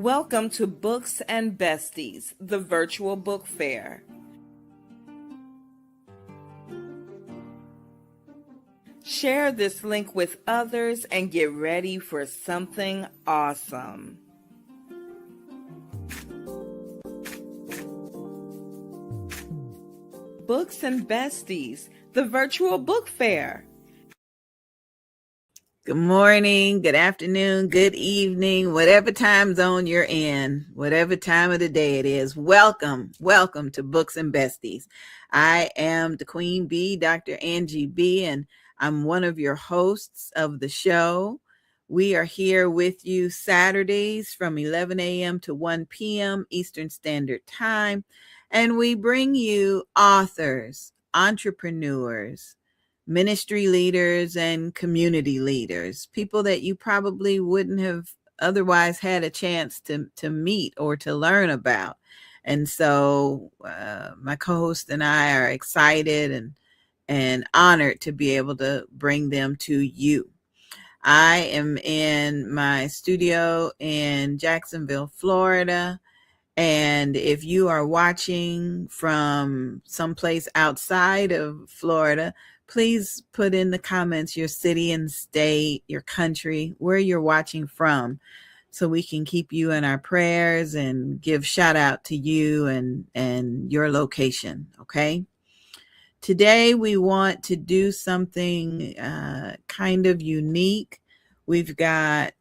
Welcome to Books and Besties, the virtual book fair. Share this link with others and get ready for something awesome. Books and Besties, the virtual book fair. Good morning, good afternoon, good evening, whatever time zone you're in, whatever time of the day it is. Welcome to Books and Besties. I am the Queen Bee, Dr. Angie BEE, and I'm one of your hosts of the show. We are here with you Saturdays from 11 a.m. to 1 p.m. Eastern Standard Time, and we bring you authors, entrepreneurs, ministry leaders, and community leaders, people that you probably wouldn't have otherwise had a chance to meet or to learn about. And so my co-host and I are excited and honored to be able to bring them to you. I am in my studio in Jacksonville, Florida. And if you are watching from someplace outside of Florida, please put in the comments your city and state, your country, where you're watching from, so we can keep you in our prayers and give shout out to you and your location, okay? Today we want to do something kind of unique. We've got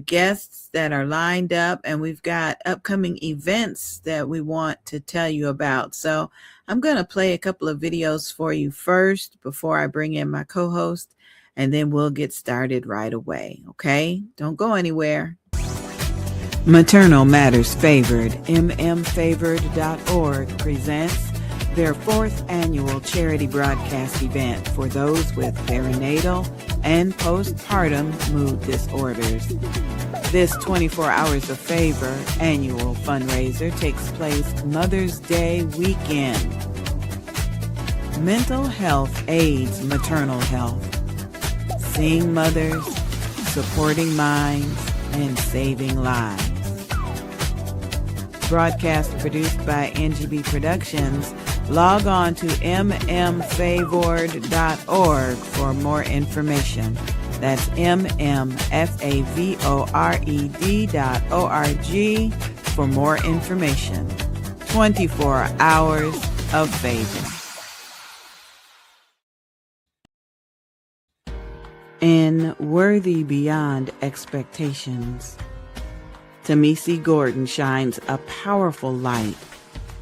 guests that are lined up, and we've got upcoming events that we want to tell you about. So I'm going to play a couple of videos for you first before I bring in my co-host, and then we'll get started right away. Okay? Don't go anywhere. Maternal Matters Favored, mmfavored.org presents their 4th annual charity broadcast event for those with perinatal and postpartum mood disorders. This 24 Hours of Favor annual fundraiser takes place Mother's Day weekend. Mental health aids maternal health. Seeing mothers, supporting minds, and saving lives. Broadcast produced by Angie BEE Productions. Log on to mmfavored.org for more information. That's mmfavored.org for more information. 24 Hours of Favor. In Worthy Beyond Expectations, Tamisi Gordon shines a powerful light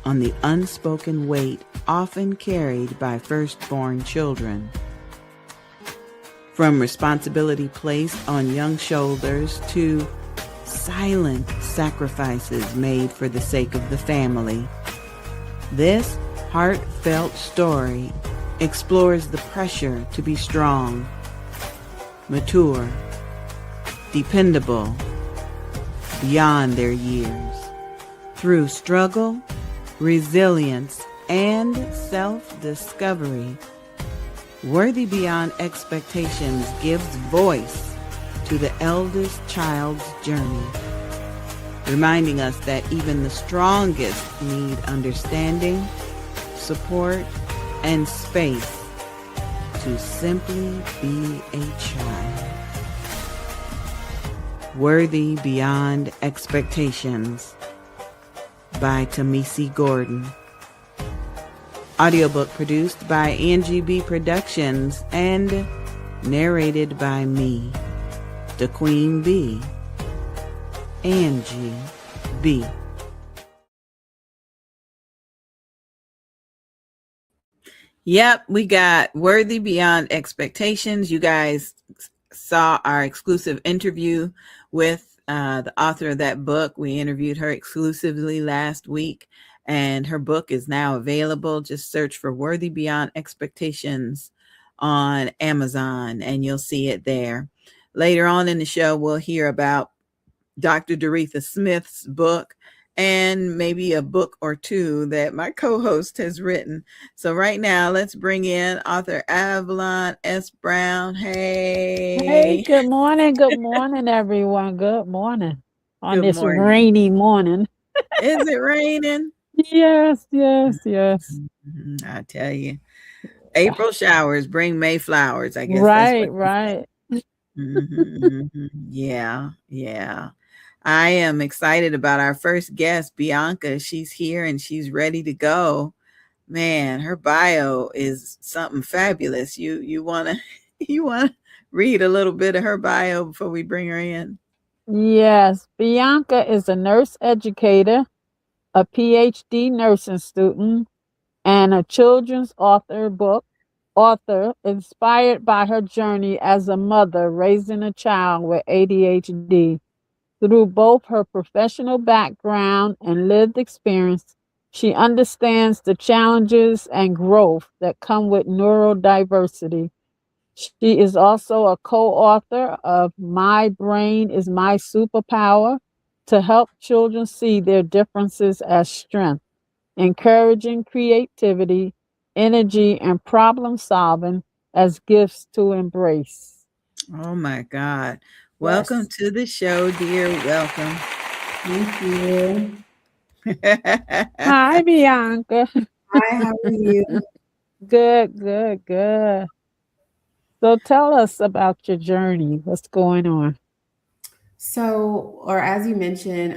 on the unspoken weight often carried by firstborn children. From responsibility placed on young shoulders to silent sacrifices made for the sake of the family, this heartfelt story explores the pressure to be strong, mature, dependable, beyond their years. Through struggle, resilience, and self-discovery, Worthy Beyond Expectations gives voice to the eldest child's journey, reminding us that even the strongest need understanding, support, and space to simply be a child. Worthy Beyond Expectations by Tamisi Gordon. Audiobook produced by Angie BEE Productions and narrated by me, the Queen Bee, Angie BEE. Yep, we got Worthy Beyond Expectations. You guys saw our exclusive interview with the author of that book. We interviewed her exclusively last week, and her book is now available. Just search for Worthy Beyond Expectations on Amazon, and you'll see it there. Later on in the show, we'll hear about Dr. Doretha Smith's book, and maybe a book or two that my co-host has written. So right now, let's bring in Author Avalon S. Brown. Hey. Hey, good morning, everyone. Good morning. on Good this morning. rainy morning. Is it raining? Yes, yes, yes. I tell you, April showers bring May flowers. I guess that's Right, what they say. right. Yeah, yeah. I am excited about our first guest, Bianca. She's here and she's ready to go. Man, her bio is something fabulous. You wanna you wanna read a little bit of her bio before we bring her in? Yes, Bianca is a nurse educator, a PhD nursing student, and a children's author inspired by her journey as a mother raising a child with ADHD. Through both her professional background and lived experience, she understands the challenges and growth that come with neurodiversity. She is also a co author of My Brain is My Superpower to help children see their differences as strength, encouraging creativity, energy, and problem solving as gifts to embrace. Oh my God. Welcome Yes. to the show, dear. Welcome. Thank you. Hi, Bianca. Hi, how are you? Good, good, good. So tell us about your journey. What's going on? So, or as you mentioned,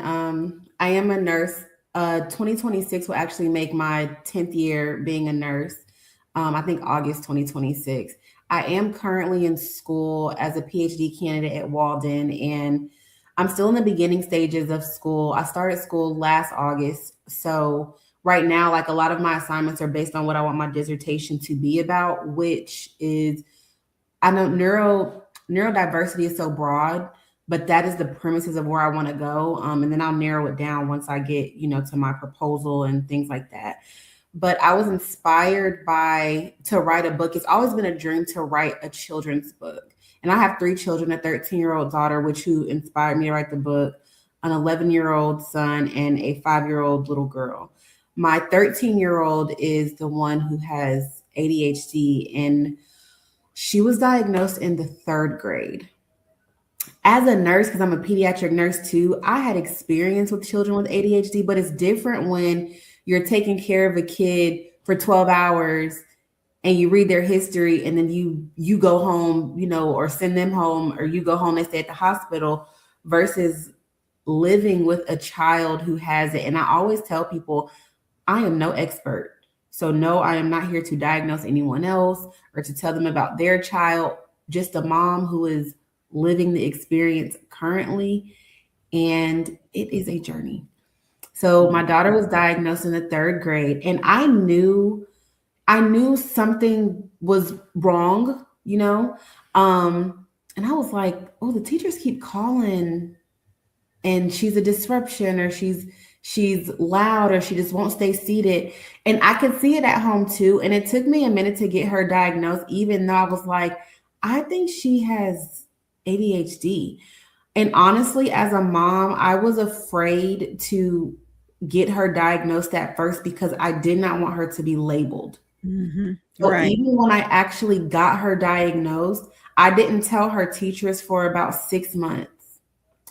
I am a nurse. 2026 will actually make my 10th year being a nurse. I think August 2026. I am currently in school as a PhD candidate at Walden, and I'm still in the beginning stages of school. I started school last August. So, right now, like a lot of my assignments are based on what I want my dissertation to be about, which is I know neurodiversity is so broad, but that is the premises of where I want to go. And then I'll narrow it down once I get, to my proposal and things like that. But I was inspired by to write a book. It's always been a dream to write a children's book. And I have three children, a 13-year-old daughter, which who inspired me to write the book, an 11-year-old son, and a 5-year-old little girl. My 13-year-old is the one who has ADHD, and she was diagnosed in the third grade. As a nurse, because I'm a pediatric nurse too, I had experience with children with ADHD, but it's different when you're taking care of a kid for 12 hours and you read their history and then you go home, or send them home, or you go home, they stay at the hospital, versus living with a child who has it. And I always tell people I am no expert. So, no, I am not here to diagnose anyone else or to tell them about their child, just a mom who is living the experience currently. And it is a journey. So, my daughter was diagnosed in the third grade, and I knew something was wrong, and I was like, oh, the teachers keep calling and she's a disruption, or she's loud, or she just won't stay seated. And I could see it at home too, and it took me a minute to get her diagnosed, even though I was like, I think she has ADHD. And honestly, as a mom, I was afraid to get her diagnosed at first because I did not want her to be labeled. So Right. even when I actually got her diagnosed, I didn't tell her teachers for about 6 months.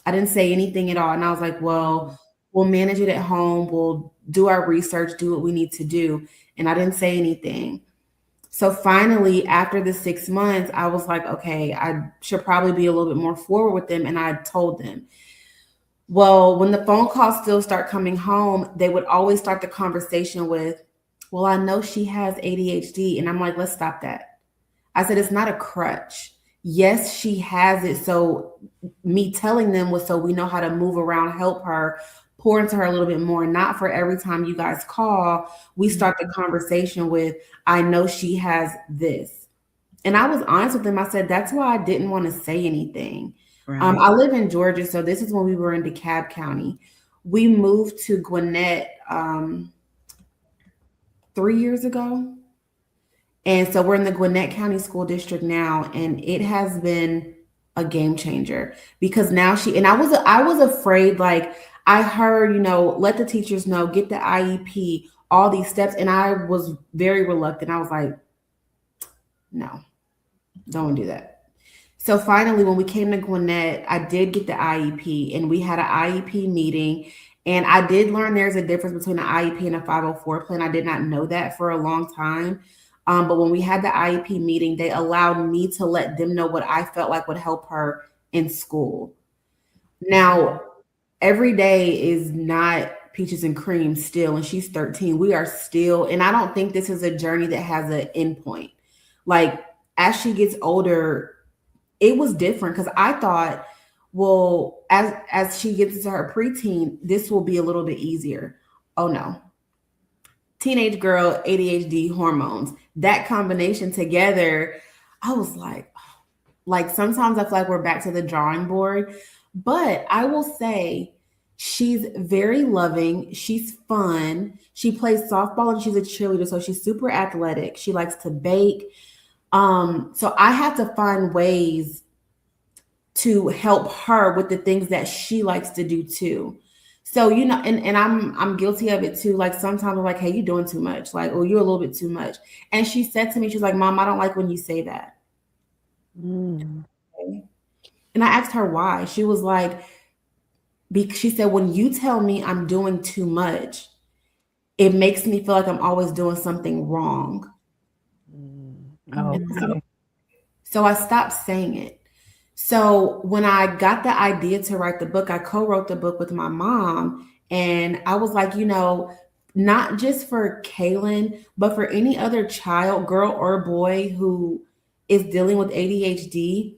I didn't say anything at all. And I was like, well, we'll manage it at home. We'll do our research, do what we need to do. And I didn't say anything. So finally, after the 6 months, I was like, okay, I should probably be a little bit more forward with them. And I told them. Well, when the phone calls still start coming home, they would always start the conversation with, well, I know she has ADHD. And I'm like, let's stop that. I said, it's not a crutch. Yes, she has it. So me telling them was so we know how to move around, help her, pour into her a little bit more. Not for every time you guys call, we start the conversation with, I know she has this. And I was honest with them. I said, that's why I didn't want to say anything. Right. I live in Georgia. So this is when we were in DeKalb County. We moved to Gwinnett 3 years ago. And so we're in the Gwinnett County School District now, and it has been a game changer because now I was afraid, like I heard, let the teachers know, get the IEP, all these steps, and I was very reluctant. I was like, no, don't do that. So finally, when we came to Gwinnett, I did get the IEP, and we had an IEP meeting. And I did learn there's a difference between an IEP and a 504 plan. I did not know that for a long time. But when we had the IEP meeting, they allowed me to let them know what I felt like would help her in school. Now, every day is not peaches and cream still, and she's 13. We are still, and I don't think this is a journey that has an end point. Like, as she gets older, it was different because I thought, well, as she gets into her preteen, this will be a little bit easier. Oh no. Teenage girl, ADHD, hormones, that combination together, I was like sometimes I feel like we're back to the drawing board. But I will say she's very loving. She's fun. She plays softball and she's a cheerleader. So she's super athletic. She likes to bake. So I have to find ways to help her with the things that she likes to do too. So, you know, and I'm guilty of it too. Like sometimes I'm like, hey, you're doing too much. Like, oh, you're a little bit too much. And she said to me, she's like, Mom, I don't like when you say that. Mm. And I asked her why. She was like, she said, when you tell me I'm doing too much, it makes me feel like I'm always doing something wrong. Okay. So I stopped saying it. So when I got the idea to write the book, I co-wrote the book with my mom. And I was like, you know, not just for Kaylin, but for any other child, girl or boy who is dealing with ADHD,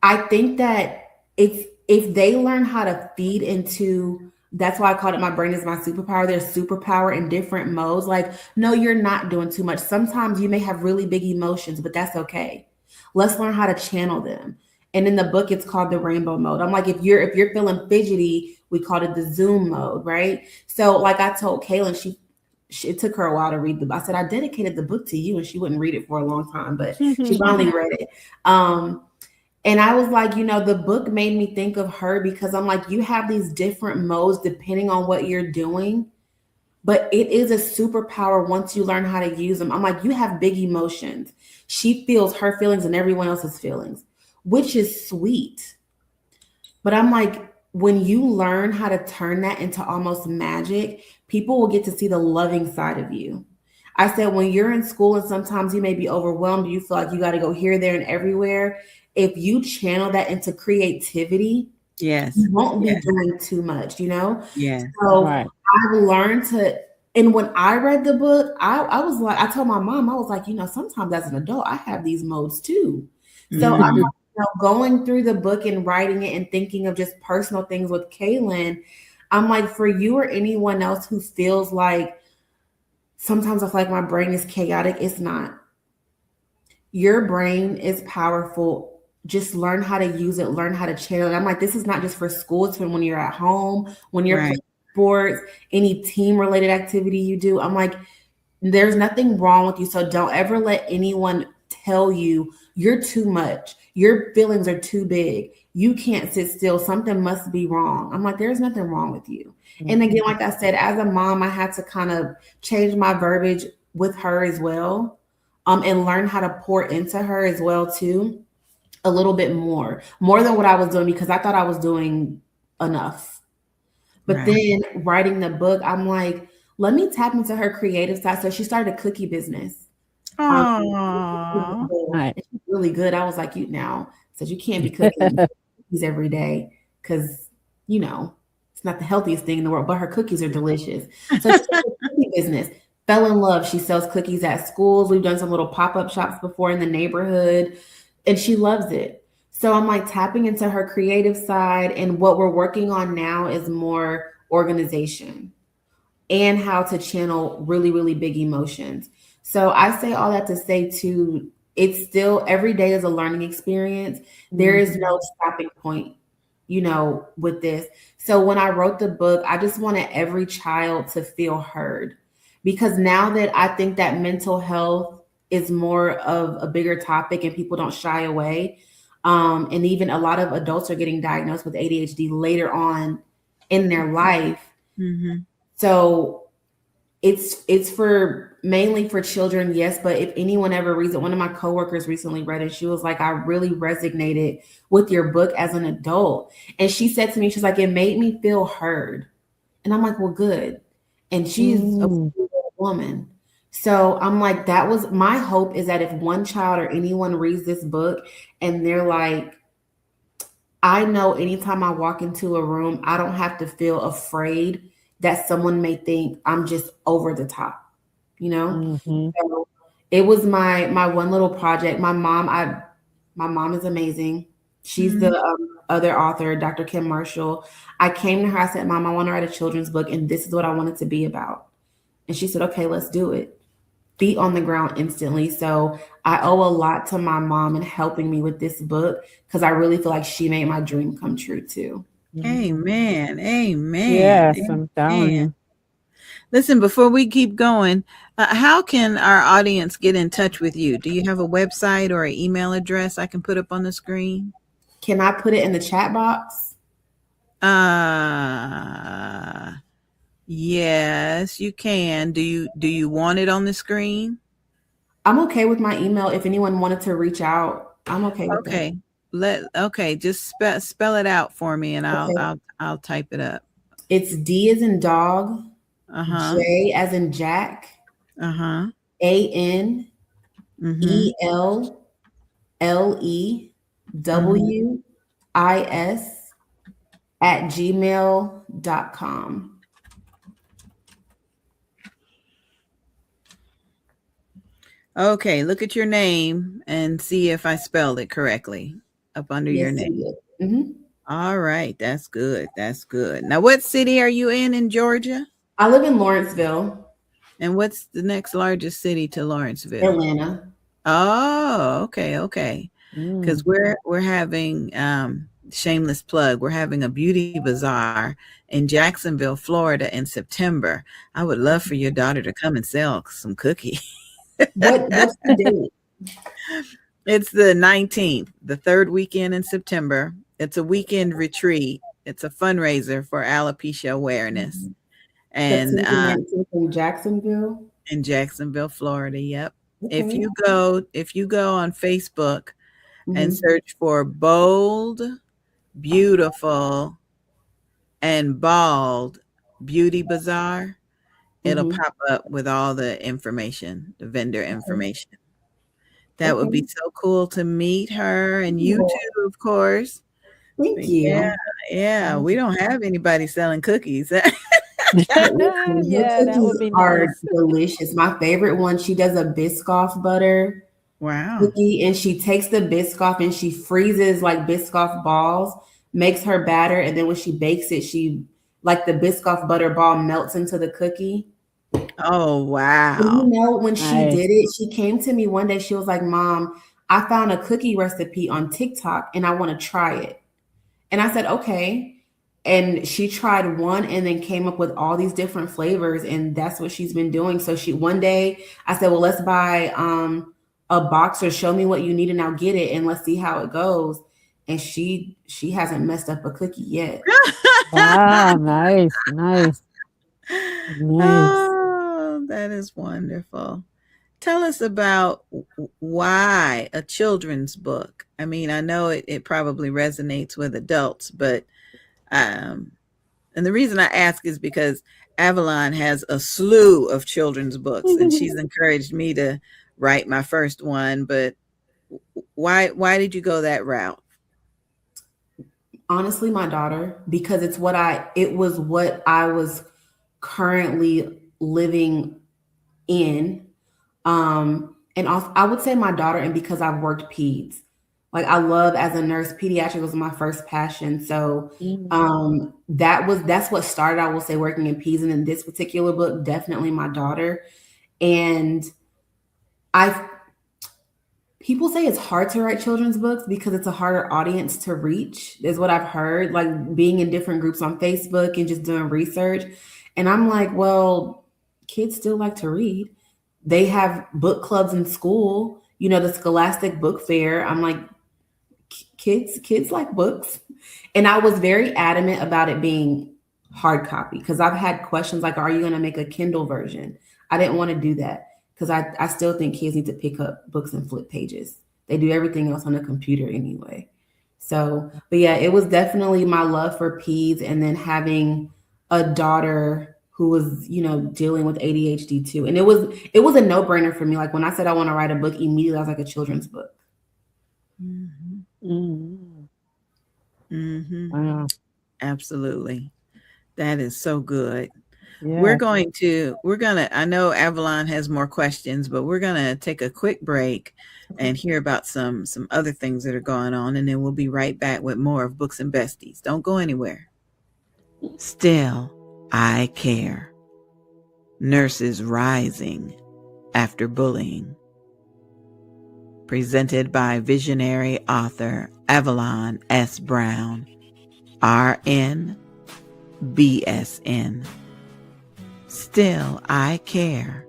I think that if they learn how to feed into, that's why I called it my brain is my superpower. There's superpower in different modes. Like, no, you're not doing too much. Sometimes you may have really big emotions, but that's okay. Let's learn how to channel them. And in the book, it's called the rainbow mode. I'm like, if you're feeling fidgety, we called it the Zoom mode, right? So like I told Kaylin, it took her a while to read the book. I said, I dedicated the book to you, and she wouldn't read it for a long time, but she finally read it. And I was like, you know, the book made me think of her because I'm like, you have these different modes depending on what you're doing, but it is a superpower once you learn how to use them. I'm like, you have big emotions. She feels her feelings and everyone else's feelings, which is sweet. But I'm like, when you learn how to turn that into almost magic, people will get to see the loving side of you. I said, when you're in school and sometimes you may be overwhelmed, you feel like you got to go here, there, and everywhere. If you channel that into creativity, Yes, you won't be doing too much, you know? yes. So Right. I've learned to, and when I read the book, I was like, I told my mom, I was like, you know, sometimes as an adult, I have these modes too. So I'm like, you know, going through the book and writing it and thinking of just personal things with Kaylin, I'm like, for you or anyone else who feels like sometimes I feel like my brain is chaotic, it's not. Your brain is powerful. Just learn how to use it, learn how to channel it. I'm like, this is not just for school, it's when you're at home, when you're playing sports, any team related activity you do. I'm like, there's nothing wrong with you. So don't ever let anyone tell you you're too much. Your feelings are too big. You can't sit still. Something must be wrong. I'm like, there's nothing wrong with you. And again, like I said, as a mom, I had to kind of change my verbiage with her as well. And learn how to pour into her as well too, a little bit more than what I was doing because I thought I was doing enough. But then writing the book, I'm like, let me tap into her creative side. So she started a cookie business. It's really good. I was like, you now says you can't be cooking cookies every day because you know it's not the healthiest thing in the world, but her cookies are delicious. So she started a cookie business. Fell in love. She sells cookies at schools. We've done some little pop-up shops before in the neighborhood, and she loves it. So I'm like tapping into her creative side, and what we're working on now is more organization and how to channel really, really big emotions. So I say all that to say too, it's still every day is a learning experience. There is no stopping point, you know, with this. So when I wrote the book, I just wanted every child to feel heard. Because now that I think that mental health is more of a bigger topic and people don't shy away, and even a lot of adults are getting diagnosed with ADHD later on in their life. So It's for mainly for children, yes, but if anyone ever reads it, one of my coworkers recently read it. She was like, I really resonated with your book as an adult. And she said to me, she's like, it made me feel heard. And I'm like, well, good. And she's a Mm. woman. So I'm like, that was my hope, is that if one child or anyone reads this book and they're like, I know anytime I walk into a room, I don't have to feel afraid that someone may think I'm just over the top, you know? Mm-hmm. So it was my one little project. My mom is amazing. She's the other author, Dr. Kim Marshall. I came to her, I said, Mom, I want to write a children's book, and this is what I want it to be about. And she said, okay, let's do it. Feet on the ground instantly. So I owe a lot to my mom in helping me with this book, because I really feel like she made my dream come true too. Amen. Amen. Yes, I'm telling Amen. you. Listen, before we keep going, how can our audience get in touch with you? Do you have a website or an email address I can put up on the screen? Can I put it in the chat box? Yes, you can. Do you want it on the screen? I'm okay with my email. If anyone wanted to reach out, I'm okay with that. Okay. Just spell it out for me, and Okay. I'll type it up. It's D as in dog, Uh-huh. J as in Jack, Uh-huh. Mm-hmm. ANELLEWIS at gmail.com. Okay, look at your name and see if I spelled it correctly up under your Yes, name. you did. Mm-hmm. All right, that's good. That's good. Now, what city are you in Georgia? I live in Lawrenceville, And what's the next largest city to Lawrenceville? Atlanta. Oh, okay. Because Mm. we're having shameless plug. We're having a beauty bazaar in Jacksonville, Florida in September. I would love for your daughter to come and sell some cookies. What's the date? It's the 19th, the third weekend in September. It's a weekend retreat. It's a fundraiser for alopecia awareness. And September 19th in Jacksonville. in Jacksonville, Florida. Yep. If Okay. you go on Facebook and Mm-hmm. search for Bold, Beautiful, and Bald Beauty Bazaar, it'll Mm-hmm. pop up with all the information, the vendor information. That would Okay. be so cool to meet her, and you Well, too, of course. thank But you. yeah, we don't have anybody selling cookies. But listen, her Yeah, that would cookies be are nice. delicious. My favorite one, she does a Biscoff butter Wow. cookie, and she takes the Biscoff and she freezes like Biscoff balls, makes her batter, and then when she bakes it, she like the Biscoff butter ball melts into the cookie. Oh, And you wow. know, when she Nice. did it, she came to me one day. She was like, Mom, I found a cookie recipe on TikTok and I want to try it. And I said, okay. And she tried one and then came up with all these different flavors. And that's what she's been doing. So she one day I said, well, let's buy a box, or show me what you need and I'll get it and let's see how it goes. And she hasn't messed up a cookie yet. Wow, nice, nice. Oh, that is wonderful. Tell us about why a children's book. I mean, I know it probably resonates with adults, but and the reason I ask is because Avalon has a slew of children's books, and she's encouraged me to write my first one. But why did you go that route? Honestly, my daughter, because it was what I was currently living in. And also, I would say my daughter, and because I've worked peds, like I love as a nurse, pediatric was my first passion. So that's what started, I will say, working in peds. And in this particular book, definitely my daughter. And people say it's hard to write children's books because it's a harder audience to reach, is what I've heard, like being in different groups on Facebook and just doing research. And I'm like, well, kids still like to read. They have book clubs in school, the Scholastic Book Fair. I'm like, kids like books. And I was very adamant about it being hard copy, because I've had questions like, are you going to make a Kindle version? I didn't want to do that because I still think kids need to pick up books and flip pages. They do everything else on the computer anyway. So, but yeah, it was definitely my love for peds, and then having a daughter who was, dealing with ADHD too. And it was a no-brainer for me. Like when I said I want to write a book, immediately I was like, a children's book. Mm-hmm. Mm-hmm. Wow. Absolutely. That is so good. Yeah. I know Avalon has more questions, but we're going to take a quick break and hear about some other things that are going on. And then we'll be right back with more of Books and Besties. Don't go anywhere. Still, I care. Nurses rising after bullying. Presented by visionary author Avalon S. Brown, RN, BSN. Still, I care.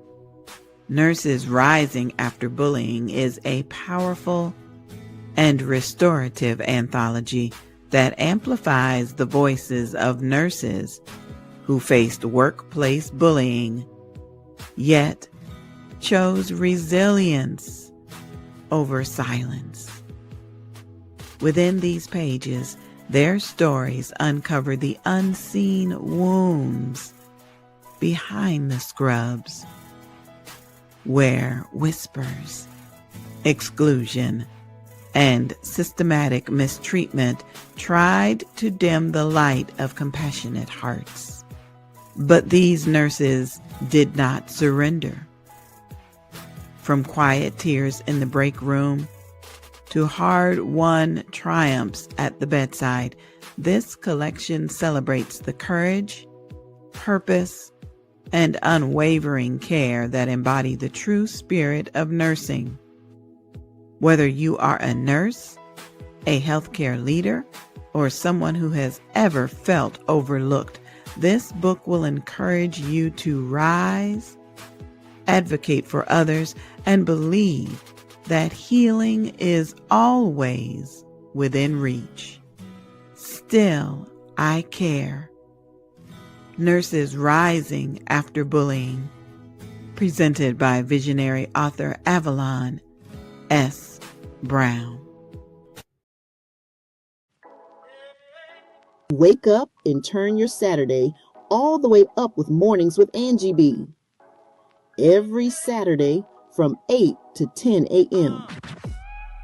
Nurses Rising After Bullying is a powerful and restorative anthology that amplifies the voices of nurses who faced workplace bullying, yet chose resilience over silence. Within these pages, their stories uncover the unseen wounds behind the scrubs, where whispers, exclusion, and systematic mistreatment tried to dim the light of compassionate hearts. But these nurses did not surrender. From quiet tears in the break room to hard-won triumphs at the bedside, this collection celebrates the courage, purpose, and unwavering care that embody the true spirit of nursing. Whether you are a nurse, a healthcare leader, or someone who has ever felt overlooked, this book will encourage you to rise, advocate for others, and believe that healing is always within reach. Still, I care. Nurses Rising After Bullying. Presented by visionary author Avalon S. Brown. Wake up and turn your Saturday all the way up with Mornings with Angie BEE. Every Saturday from 8 to 10 a.m.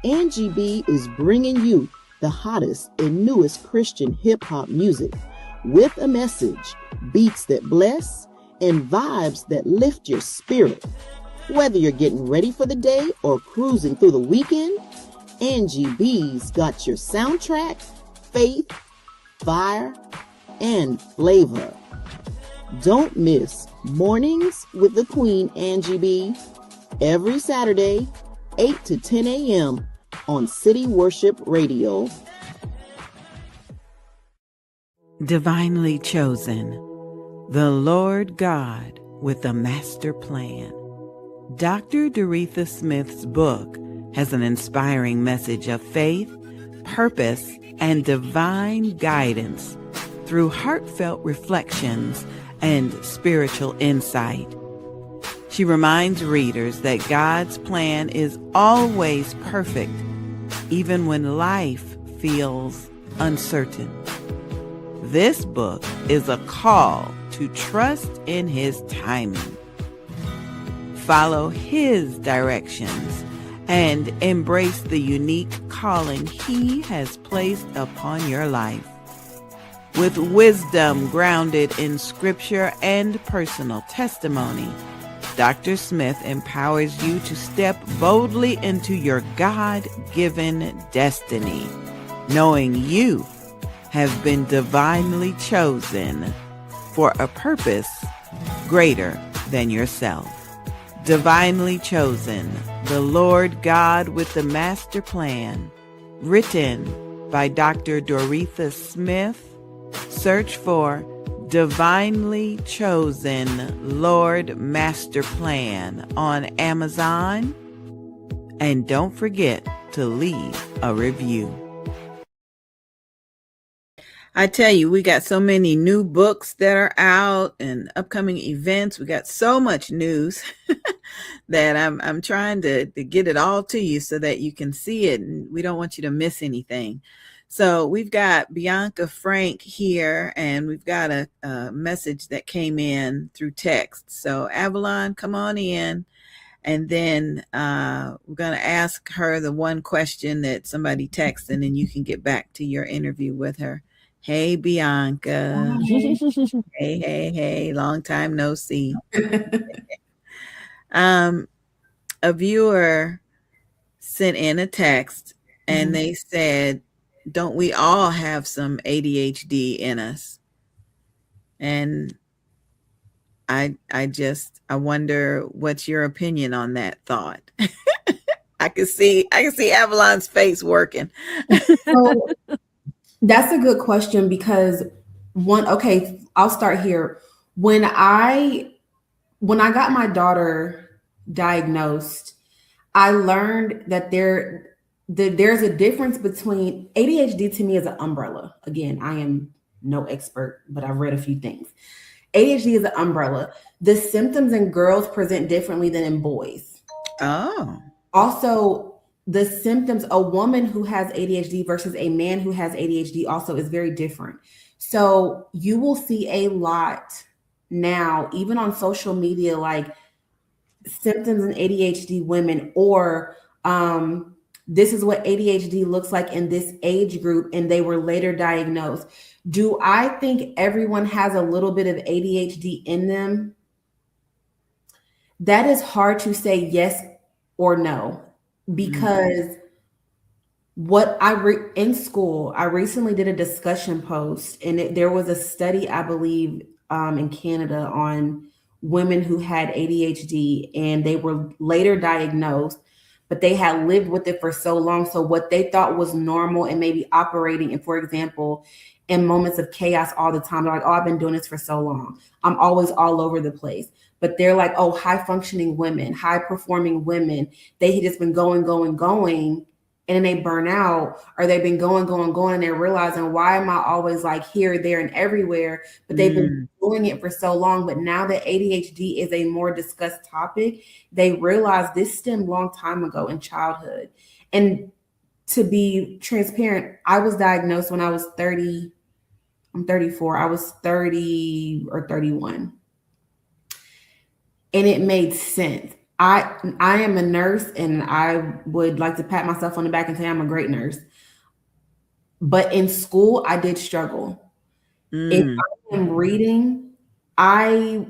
Angie BEE is bringing you the hottest and newest Christian hip-hop music with a message, beats that bless, and vibes that lift your spirit. Whether you're getting ready for the day or cruising through the weekend, Angie BEE's got your soundtrack, faith, fire, and flavor. Don't miss Mornings with the Queen Angie BEE every Saturday, 8 to 10 a.m. on City Worship Radio. Divinely Chosen, the Lord God with a Master Plan. Dr. Doretha Smith's book has an inspiring message of faith, purpose, and divine guidance through heartfelt reflections and spiritual insight. She reminds readers that God's plan is always perfect, even when life feels uncertain. This book is a call to trust in His timing, follow His directions, and embrace the unique calling He has placed upon your life. With wisdom grounded in scripture and personal testimony, Dr. Smith empowers you to step boldly into your God-given destiny, knowing you have been divinely chosen for a purpose greater than yourself. Divinely Chosen, the Lord God with the Master Plan, written by Dr. Doretha Smith. Search for Divinely Chosen Lord Master Plan on Amazon. And don't forget to leave a review. I tell you, we got so many new books that are out and upcoming events. We got so much news that I'm trying to get it all to you so that you can see it, and we don't want you to miss anything. So we've got Bianca Frank here, and we've got a message that came in through text. So Avalon, come on in. And then we're going to ask her the one question that somebody texted, and then you can get back to your interview with her. Hey, Bianca. Hey. Long time no see. A viewer sent in a text, and they said, don't we all have some ADHD in us? And I wonder what's your opinion on that thought. I can see Avalon's face working. So that's a good question because I'll start here. When I got my daughter diagnosed, I learned that there's a difference between ADHD. To me is an umbrella. Again, I am no expert, but I've read a few things. ADHD is an umbrella. The symptoms in girls present differently than in boys. Oh. Also, the symptoms, a woman who has ADHD versus a man who has ADHD also is very different. So you will see a lot now, even on social media, like symptoms in ADHD women, or this is what ADHD looks like in this age group, and they were later diagnosed. Do I think everyone has a little bit of ADHD in them? That is hard to say yes or no, because in school, I recently did a discussion post, and there was a study, I believe, in Canada on women who had ADHD, and they were later diagnosed, but they had lived with it for so long. So what they thought was normal and maybe operating, and for example, in moments of chaos all the time, they're like, oh, I've been doing this for so long. I'm always all over the place. But they're like, oh, high functioning women, high performing women, they had just been going, and then they burn out, or they've been going, and they're realizing, why am I always like here, there, and everywhere? But they've been doing it for so long. But now that ADHD is a more discussed topic, they realize this stemmed a long time ago in childhood. And to be transparent, I was diagnosed when I was 30. I'm 34. I was 30 or 31. And it made sense. I am a nurse, and I would like to pat myself on the back and say I'm a great nurse. But in school, I did struggle. If I am reading, my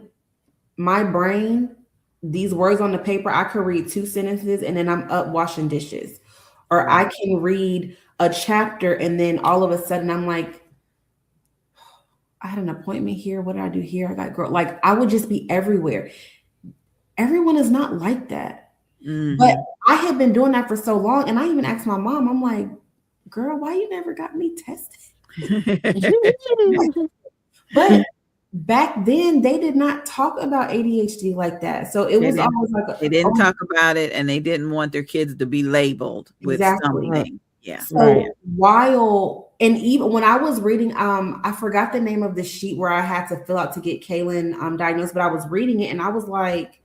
brain, these words on the paper, I could read 2 sentences and then I'm up washing dishes. Or I can read a chapter and then all of a sudden I'm like, I had an appointment here. What did I do here? I got girl. Like, I would just be everywhere. Everyone is not like that. But I had been doing that for so long. And I even asked my mom, I'm like, girl, why you never got me tested? But back then they did not talk about ADHD like that. So it was almost like they didn't talk about it, and they didn't want their kids to be labeled with something. Right. Yeah. So while, and even when I was reading, I forgot the name of the sheet where I had to fill out to get Kaylin diagnosed, but I was reading it and I was like,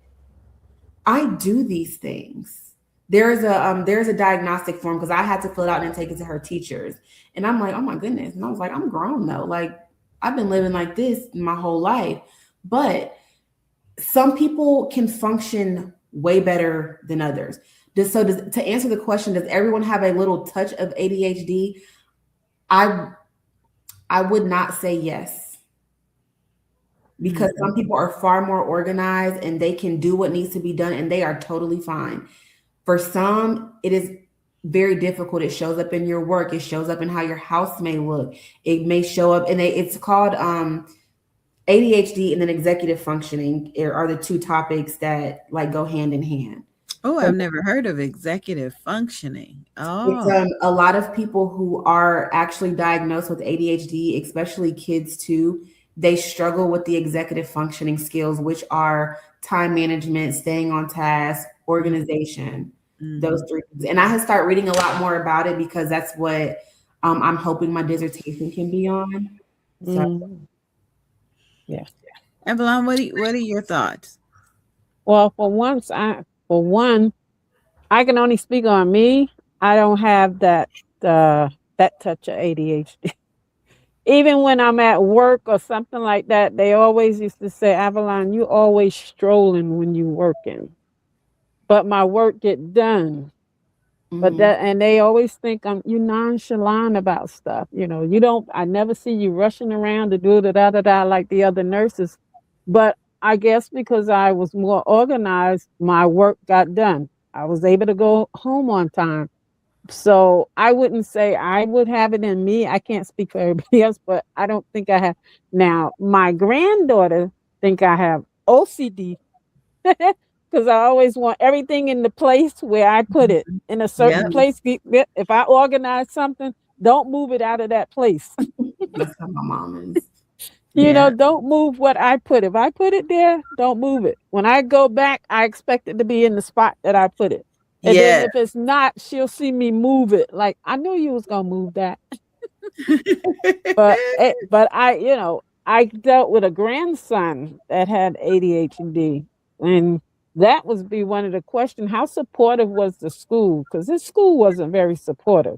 I do these things. There's a diagnostic form, because I had to fill it out and take it to her teachers. And I'm like, oh my goodness. And I was like, I'm grown though. Like, I've been living like this my whole life. But some people can function way better than others. To answer the question, does everyone have a little touch of ADHD? I would not say yes. Because some people are far more organized and they can do what needs to be done and they are totally fine. For some, it is very difficult. It shows up in your work. It shows up in how your house may look. It may show up, and it's called ADHD and then executive functioning are the two topics that like go hand in hand. Oh, I've never heard of executive functioning. Oh, it's, a lot of people who are actually diagnosed with ADHD, especially kids too, they struggle with the executive functioning skills, which are time management, staying on task, organization, those 3 things. And I had started reading a lot more about it because that's what I'm hoping my dissertation can be on. So Yeah. Avalon, what are your thoughts? Well, for one, I can only speak on me. I don't have that touch of ADHD. Even when I'm at work or something like that, they always used to say, Avalon, you always strolling when you working. But my work get done. But mhm. that and they always think you nonchalant about stuff. You don't I never see you rushing around to do da da da da like the other nurses. But I guess because I was more organized, my work got done. I was able to go home on time. So I wouldn't say I would have it in me. I can't speak for everybody else, but I don't think I have. Now, my granddaughter think I have OCD because I always want everything in the place where I put it in a certain Yep. place. If I organize something, don't move it out of that place. That's how my mom is. Yeah. Don't move what I put. If I put it there, don't move it. When I go back, I expect it to be in the spot that I put it. And then Yeah. if it's not, she'll see me move it. Like I knew you was gonna move that. But I dealt with a grandson that had ADHD, and that was be one of the questions. How supportive was the school? Because this school wasn't very supportive.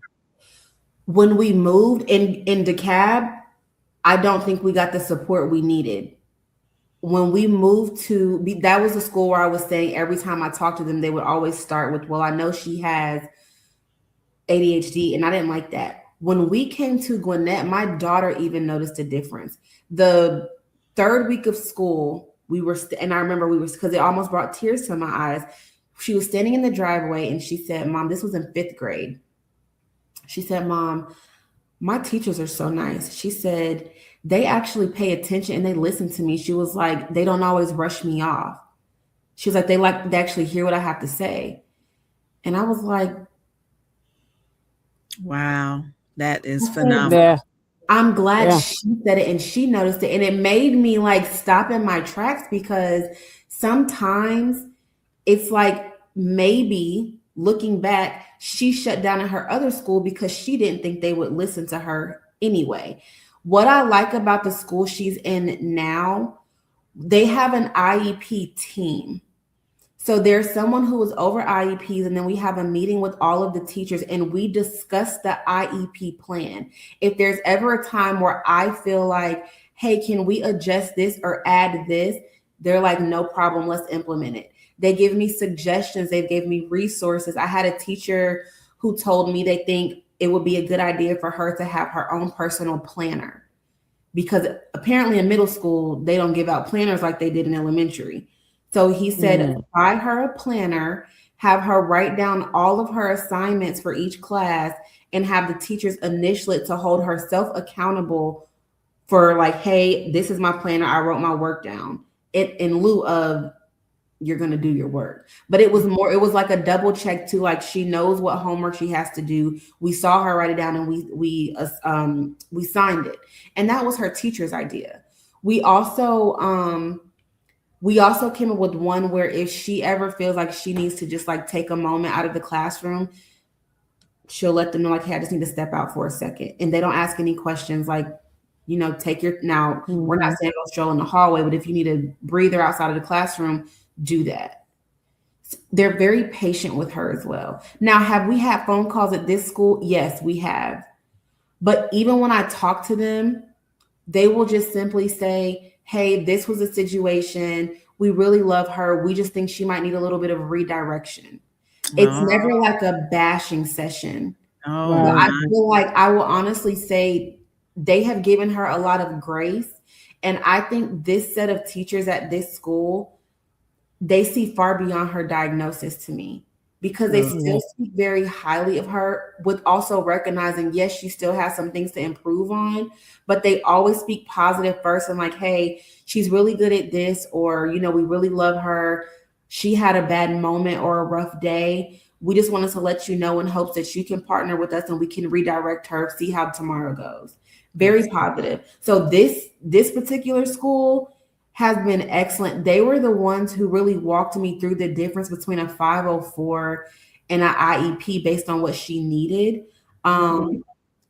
When we moved in DeKalb, I don't think we got the support we needed. When we moved that was the school where I was staying. Every time I talked to them, they would always start with, well, I know she has ADHD, and I didn't like that. When we came to Gwinnett, my daughter even noticed a difference. The third week of school, and I remember because it almost brought tears to my eyes. She was standing in the driveway and she said, Mom, this was in 5th grade. She said, Mom, my teachers are so nice. She said, they actually pay attention and they listen to me. She was like, they don't always rush me off. She was like, they actually hear what I have to say. And I was like, wow, that is I said, phenomenal. Yeah, I'm glad yeah. she said it and she noticed it. And it made me like stop in my tracks, because sometimes it's like, maybe looking back, she shut down at her other school because she didn't think they would listen to her anyway. What I like about the school she's in now, they have an IEP team. So there's someone who is over IEPs, and then we have a meeting with all of the teachers and we discuss the IEP plan. If there's ever a time where I feel like, hey, can we adjust this or add this? They're like, no problem, let's implement it. They give me suggestions, they gave me resources. I had a teacher who told me they think it would be a good idea for her to have her own personal planner, because apparently in middle school, they don't give out planners like they did in elementary. So he said, buy her a planner, have her write down all of her assignments for each class, and have the teachers initial it to hold herself accountable for like, hey, this is my planner. I wrote my work down. It in lieu of you're going to do your work. But it was like a double check too. Like, she knows what homework she has to do. We saw her write it down and we signed it. And that was her teacher's idea. We also came up with one where if she ever feels like she needs to just like take a moment out of the classroom, she'll let them know like, hey, I just need to step out for a second. And they don't ask any questions, like, we're not saying go stroll in the hallway, but if you need a breather outside of the classroom, do that. They're very patient with her as well. Now, have we had phone calls at this school? Yes, we have. But even when I talk to them, they will just simply say, hey, this was a situation. We really love her. We just think she might need a little bit of redirection. It's never like a bashing session. Oh, I feel like I will honestly say they have given her a lot of grace. And I think this set of teachers at this school, they see far beyond her diagnosis to me, because they still speak very highly of her, with also recognizing, yes, she still has some things to improve on, but they always speak positive first and like, hey, she's really good at this, or, we really love her. She had a bad moment or a rough day. We just wanted to let you know in hopes that you can partner with us and we can redirect her, see how tomorrow goes. Very positive. So this particular school has been excellent. They were the ones who really walked me through the difference between a 504 and an IEP based on what she needed.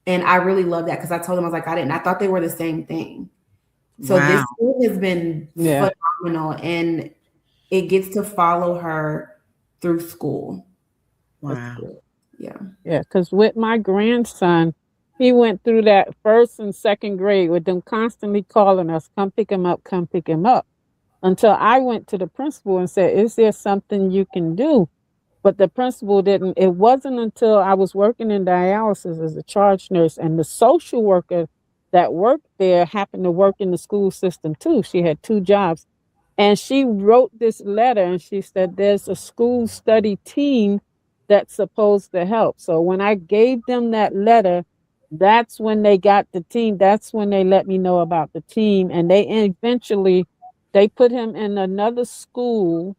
And I really love that because I told them, I was like, I thought they were the same thing. So this Wow. school has been phenomenal, and it gets to follow her through school. Wow. Yeah. Yeah, because with my grandson, he went through that first and second grade with them constantly calling us, come pick him up, come pick him up. Until I went to the principal and said, is there something you can do? But the principal didn't. It wasn't until I was working in dialysis as a charge nurse, and the social worker that worked there happened to work in the school system too. She had 2 jobs. And she wrote this letter and she said, there's a school study team that's supposed to help. So when I gave them that letter, that's when they got the team. That's when they let me know about the team. And they eventually they put him in another school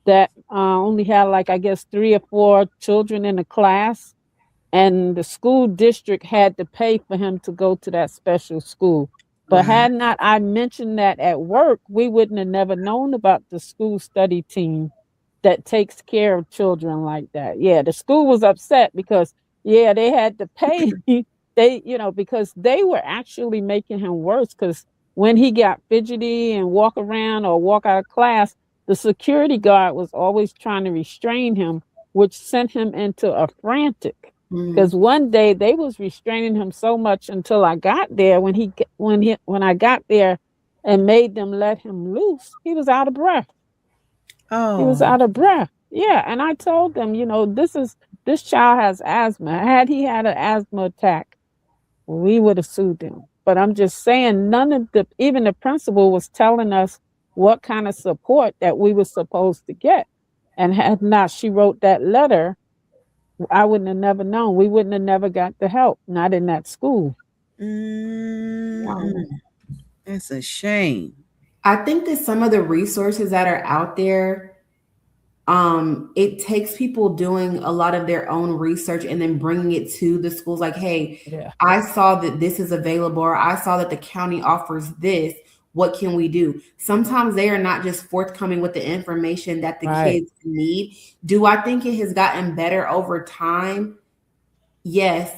that only had, like, I guess 3 or 4 children in the class, and the school district had to pay for him to go to that special school. But Wow. had not I mentioned that at work, we wouldn't have never known about the school study team that takes care of children like that. Yeah, the school was upset because they had to pay because they were actually making him worse, because when he got fidgety and walk around or walk out of class, the security guard was always trying to restrain him, which sent him into a frantic. Because one day they was restraining him so much until I got there. When I got there and made them let him loose, he was out of breath. He was Oh. out of breath. Yeah, and I told them, this child has asthma. Had he had an asthma attack, we would have sued him. But I'm just saying, even the principal was telling us what kind of support that we were supposed to get. And had not she wrote that letter, I wouldn't have never known. We wouldn't have never got the help, not in that school. Mm-mm. That's a shame. I think that some of the resources that are out there, it takes people doing a lot of their own research and then bringing it to the schools. Like, hey, I saw that this is available, or I saw that the county offers this. What can we do? Sometimes they are not just forthcoming with the information that the kids need. Do I think it has gotten better over time? Yes,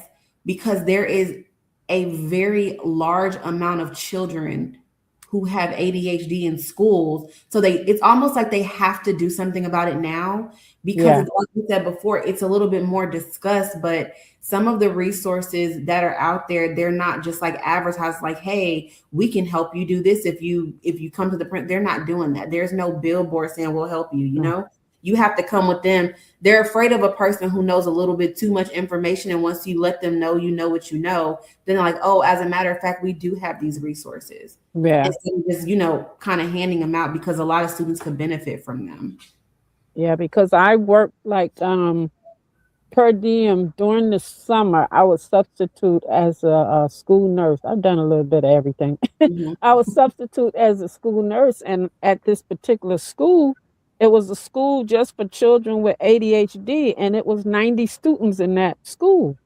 because there is a very large amount of children who have ADHD in schools. So it's almost like they have to do something about it now, because it's, like you said before, it's a little bit more discussed, but some of the resources that are out there, they're not just like advertised, like, hey, we can help you do this if you come to the print. They're not doing that. There's no billboard saying we'll help you, You have to come with them. They're afraid of a person who knows a little bit too much information. And once you let them know, what you know, then they're like, oh, as a matter of fact, we do have these resources. Yeah. Instead of just, kind of handing them out, because a lot of students could benefit from them. Yeah, because I worked like per diem during the summer. I was substitute as a school nurse. I've done a little bit of everything. I was substitute as a school nurse, and at this particular school, it was a school just for children with ADHD, and it was 90 students in that school.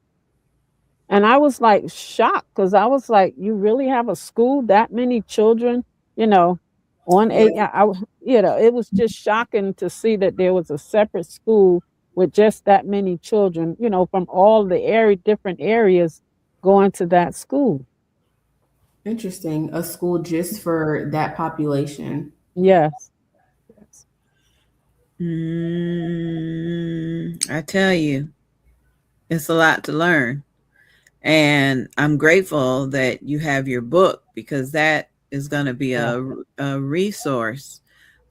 And I was like shocked, because I was like, you really have a school, that many children, on it was just shocking to see that there was a separate school with just that many children, from all the different areas going to that school. Interesting. A school just for that population. Yes. I tell you, it's a lot to learn. And I'm grateful that you have your book, because that is going to be a resource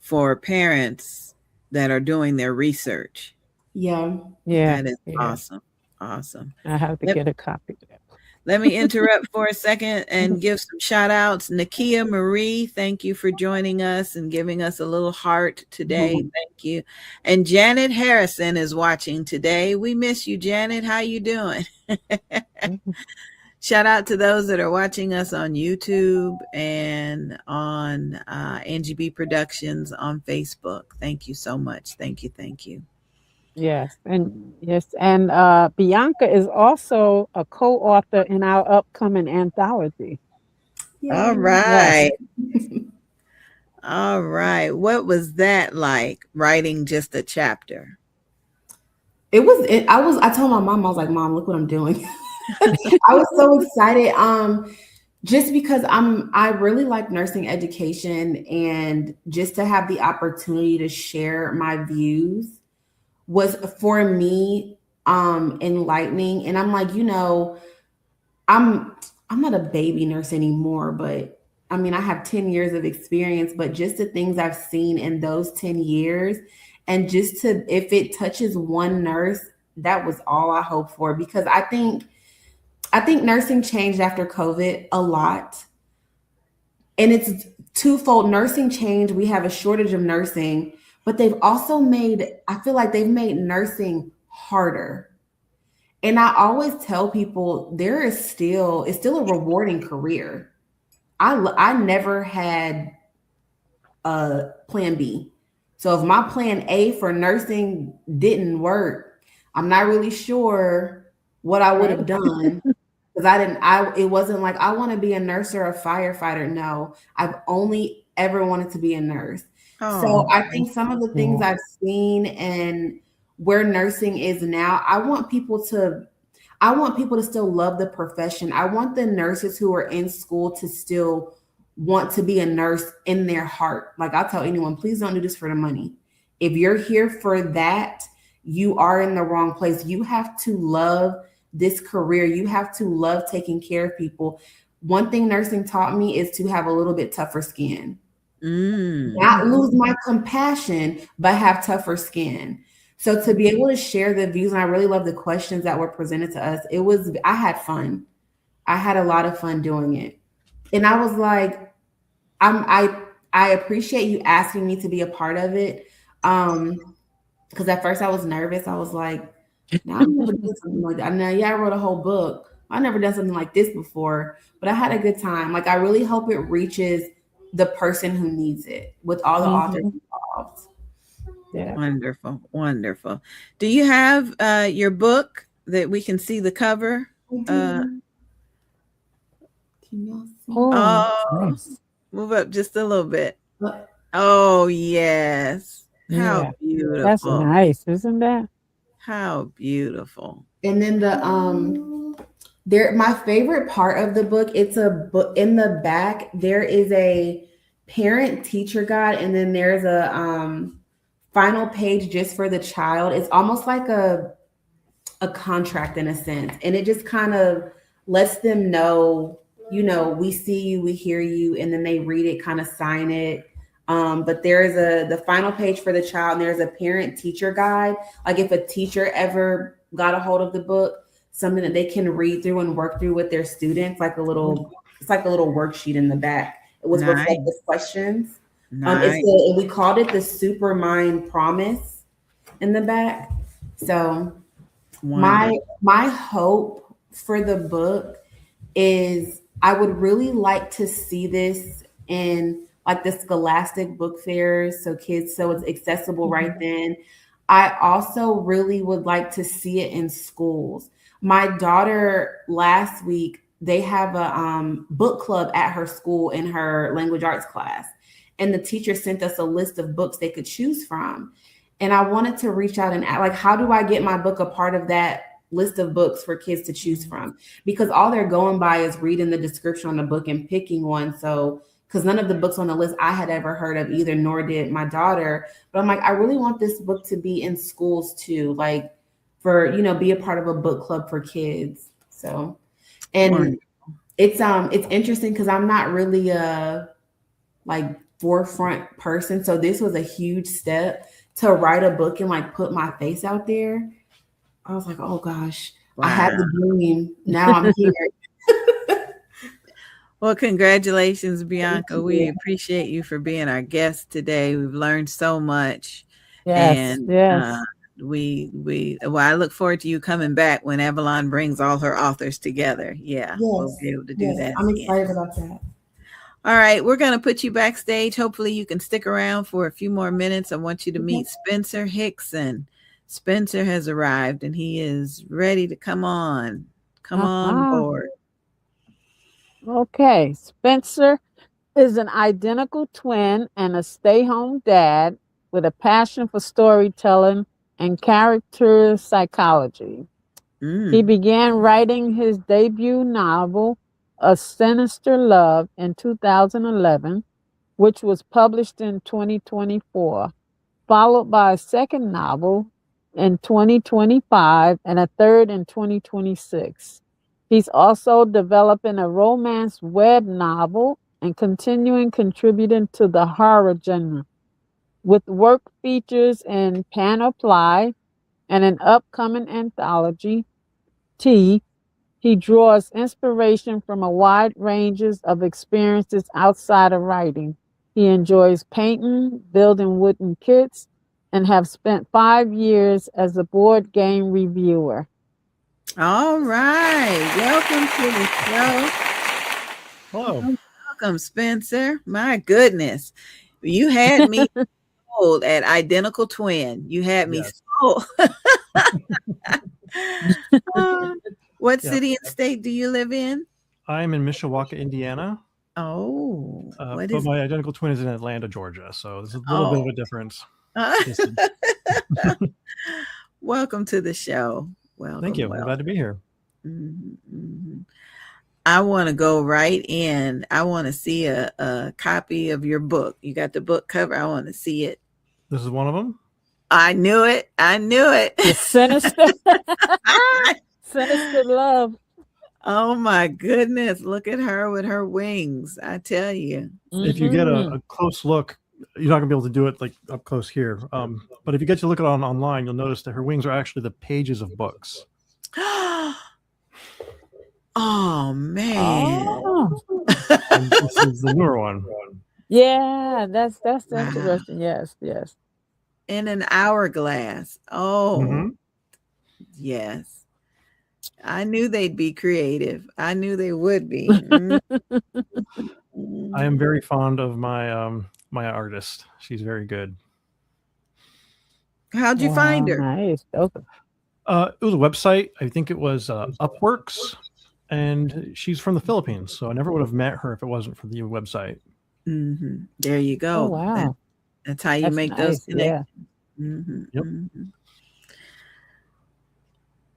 for parents that are doing their research. Yeah. That is awesome. Awesome. I have to get a copy of that. Let me interrupt for a second and give some shout outs. Nakia Marie, thank you for joining us and giving us a little heart today. Thank you. And Janet Harrison is watching today. We miss you, Janet. How you doing? Shout out to those that are watching us on YouTube and on Angie BEE Productions on Facebook. Thank you so much. Thank you. Thank you. Yes. And Bianca is also a co-author in our upcoming anthology. All right. Yes. All right. What was that like, writing just a chapter? I told my mom, I was like, Mom, look what I'm doing. I was so excited. Just because I really like nursing education, and just to have the opportunity to share my views was for me enlightening. And I'm like, I'm I'm not a baby nurse anymore, but I mean, I have 10 years of experience, but just the things I've seen in those 10 years, and just to, if it touches one nurse, that was all I hope for. Because I think nursing changed after COVID a lot. And it's twofold. Nursing changed. We have a shortage of nursing, but they've also made, I feel like they've made nursing harder. And I always tell people it's still a rewarding career. I never had a plan B. So if my plan A for nursing didn't work, I'm not really sure what I would have done, because it wasn't like I want to be a nurse or a firefighter. No, I've only ever wanted to be a nurse. So Oh, I think some of the things I've seen and where nursing is now, I want people to still love the profession. I want the nurses who are in school to still want to be a nurse in their heart. Like, I'll tell anyone, please don't do this for the money. If you're here for that, you are in the wrong place. You have to love this career. You have to love taking care of people. One thing nursing taught me is to have a little bit tougher skin. Not lose my compassion, but have tougher skin. So to be able to share the views, and I really love the questions that were presented to us. I had fun. I had a lot of fun doing it. And I was like, I appreciate you asking me to be a part of it. Because at first I was nervous. I was like, now I've never done something like that. Now, yeah, I wrote a whole book. I've never done something like this before, but I had a good time. Like, I really hope it reaches the person who needs it with all the authors involved. Yeah. wonderful, wonderful. Do you have your book that we can see the cover? Can y'all see? Oh, Nice. move up just a little bit. Look, Oh, yes. How Yeah. That's beautiful. nice, isn't that? How beautiful. and then my favorite part of the book, it's a book. In the back there is a parent teacher guide, and then there's a final page just for the child. It's almost like a contract in a sense, and it just kind of lets them know, we see you, we hear you, and then they read it, kind of sign it. But there is the final page for the child, and there's a parent teacher guide. Like, if a teacher ever got a hold of the book, something that they can read through and work through with their students, it's like a little worksheet in the back. It was Nice. reflective questions. Nice. We called it the Super Mind Promise in the back. So Wonderful. my hope for the book is, I would really like to see this in like the Scholastic book fairs, so it's accessible right then. I also really would like to see it in schools. My daughter, last week, they have a book club at her school in her language arts class, and the teacher sent us a list of books they could choose from. And I wanted to reach out and ask, like, how do I get my book a part of that list of books for kids to choose from? Because all they're going by is reading the description on the book and picking one. So, because none of the books on the list I had ever heard of either, nor did my daughter. But I'm like, I really want this book to be in schools too, like, for, be a part of a book club for kids. So, and Wonderful. it's interesting because I'm not really a like forefront person. So this was a huge step to write a book and like put my face out there. I was like, oh gosh, I had Wow. the dream. Now I'm here. Well, congratulations, Bianca. We you. appreciate you for being our guest today. We've learned so much. Yes. And Yes. I look forward to you coming back when Avalon brings all her authors together. Yeah, we'll Yes. be able to do Yes. that I'm again. excited about that. All right, we're going to put you backstage. Hopefully you can stick around for a few more minutes. I want you to meet Spencer Hickson. Spencer has arrived and he is ready to come on board. Okay. Spencer is an identical twin and a stay-home dad with a passion for storytelling and character psychology. He Mm. began writing his debut novel, A Sinister Love, in 2011, which was published in 2024, followed by a second novel in 2025 and a third in 2026. He's also developing a romance web novel and continuing contributing to the horror genre, with work features in Panoply and an upcoming anthology, T. He draws inspiration from a wide ranges of experiences outside of writing. He enjoys painting, building wooden kits, and have spent 5 years as a board game reviewer. All right. Welcome to the show. Hello. Welcome, Spencer. My goodness. You had me sold at Identical Twin. You had me Yes. sold. What Yeah. city and state do you live in? I'm in Mishawaka, Indiana, Oh, what but is my identical twin is in Atlanta, Georgia. So there's a little bit of a difference. distance. Welcome to the show. Welcome. Thank you. I'm glad to be here. I want to go right in. I want to see a copy of your book. You got the book cover. I want to see it. This is one of them. I knew it. I knew it. The Sinister, Sinister Love. Oh my goodness. Look at her with her wings. I tell you. If you get a close look, you're not gonna be able to do it like up close here. But if you get to look at it online, you'll notice that her wings are actually the pages of books. Oh man. Oh. And this is the newer one. Yeah, that's interesting. Yes. In an hourglass. Oh, Mhm. yes. I knew they'd be creative. I knew they would be. I am very fond of my my artist. She's very good. How'd you find her? Nice. Okay. It was a website. I think it was Upworks, and she's from the Philippines. So I never would have met her if it wasn't for the website. There you go. Oh wow. That's how you That's make nice. those Yeah. connections. Yep.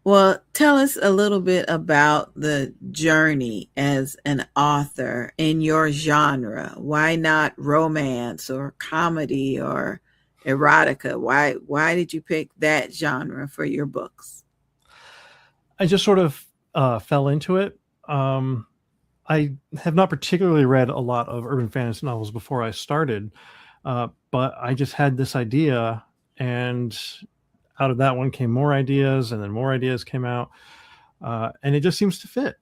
Well, tell us a little bit about the journey as an author in your genre. Why not romance or comedy or erotica? Why did you pick that genre for your books? I just sort of fell into it. I have not particularly read a lot of urban fantasy novels before I started, but I just had this idea, and out of that one came more ideas, and then more ideas came out, and it just seems to fit.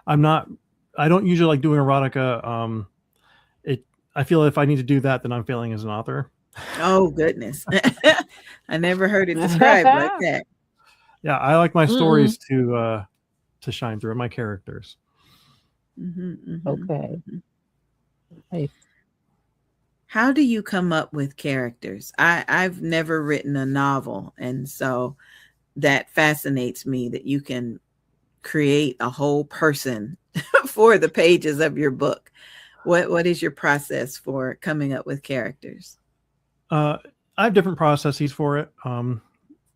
I don't usually like doing erotica. I feel if I need to do that, then I'm failing as an author. Oh goodness. I never heard it described like that. Yeah, I like my stories to shine through, my characters. Okay. Nice. How do you come up with characters? I've never written a novel, and so that fascinates me that you can create a whole person for the pages of your book. What is your process for coming up with characters? I have different processes for it.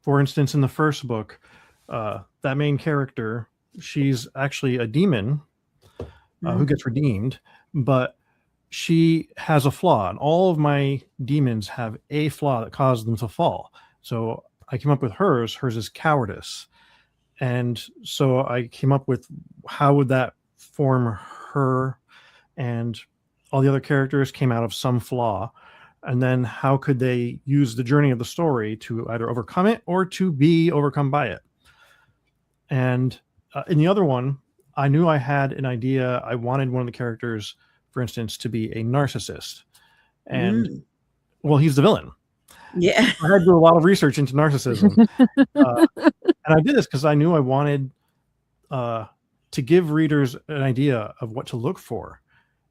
For instance, in the first book, that main character, she's actually a demon who gets redeemed, but she has a flaw, and all of my demons have a flaw that causes them to fall. So I came up with hers. Hers is cowardice. And so I came up with how would that form her, and all the other characters came out of some flaw. And then how could they use the journey of the story to either overcome it or to be overcome by it? And in the other one, I knew I had an idea. I wanted one of the characters, for instance, to be a narcissist. And well, he's the villain. Yeah. I had to do a lot of research into narcissism. And I did this because I knew I wanted to give readers an idea of what to look for.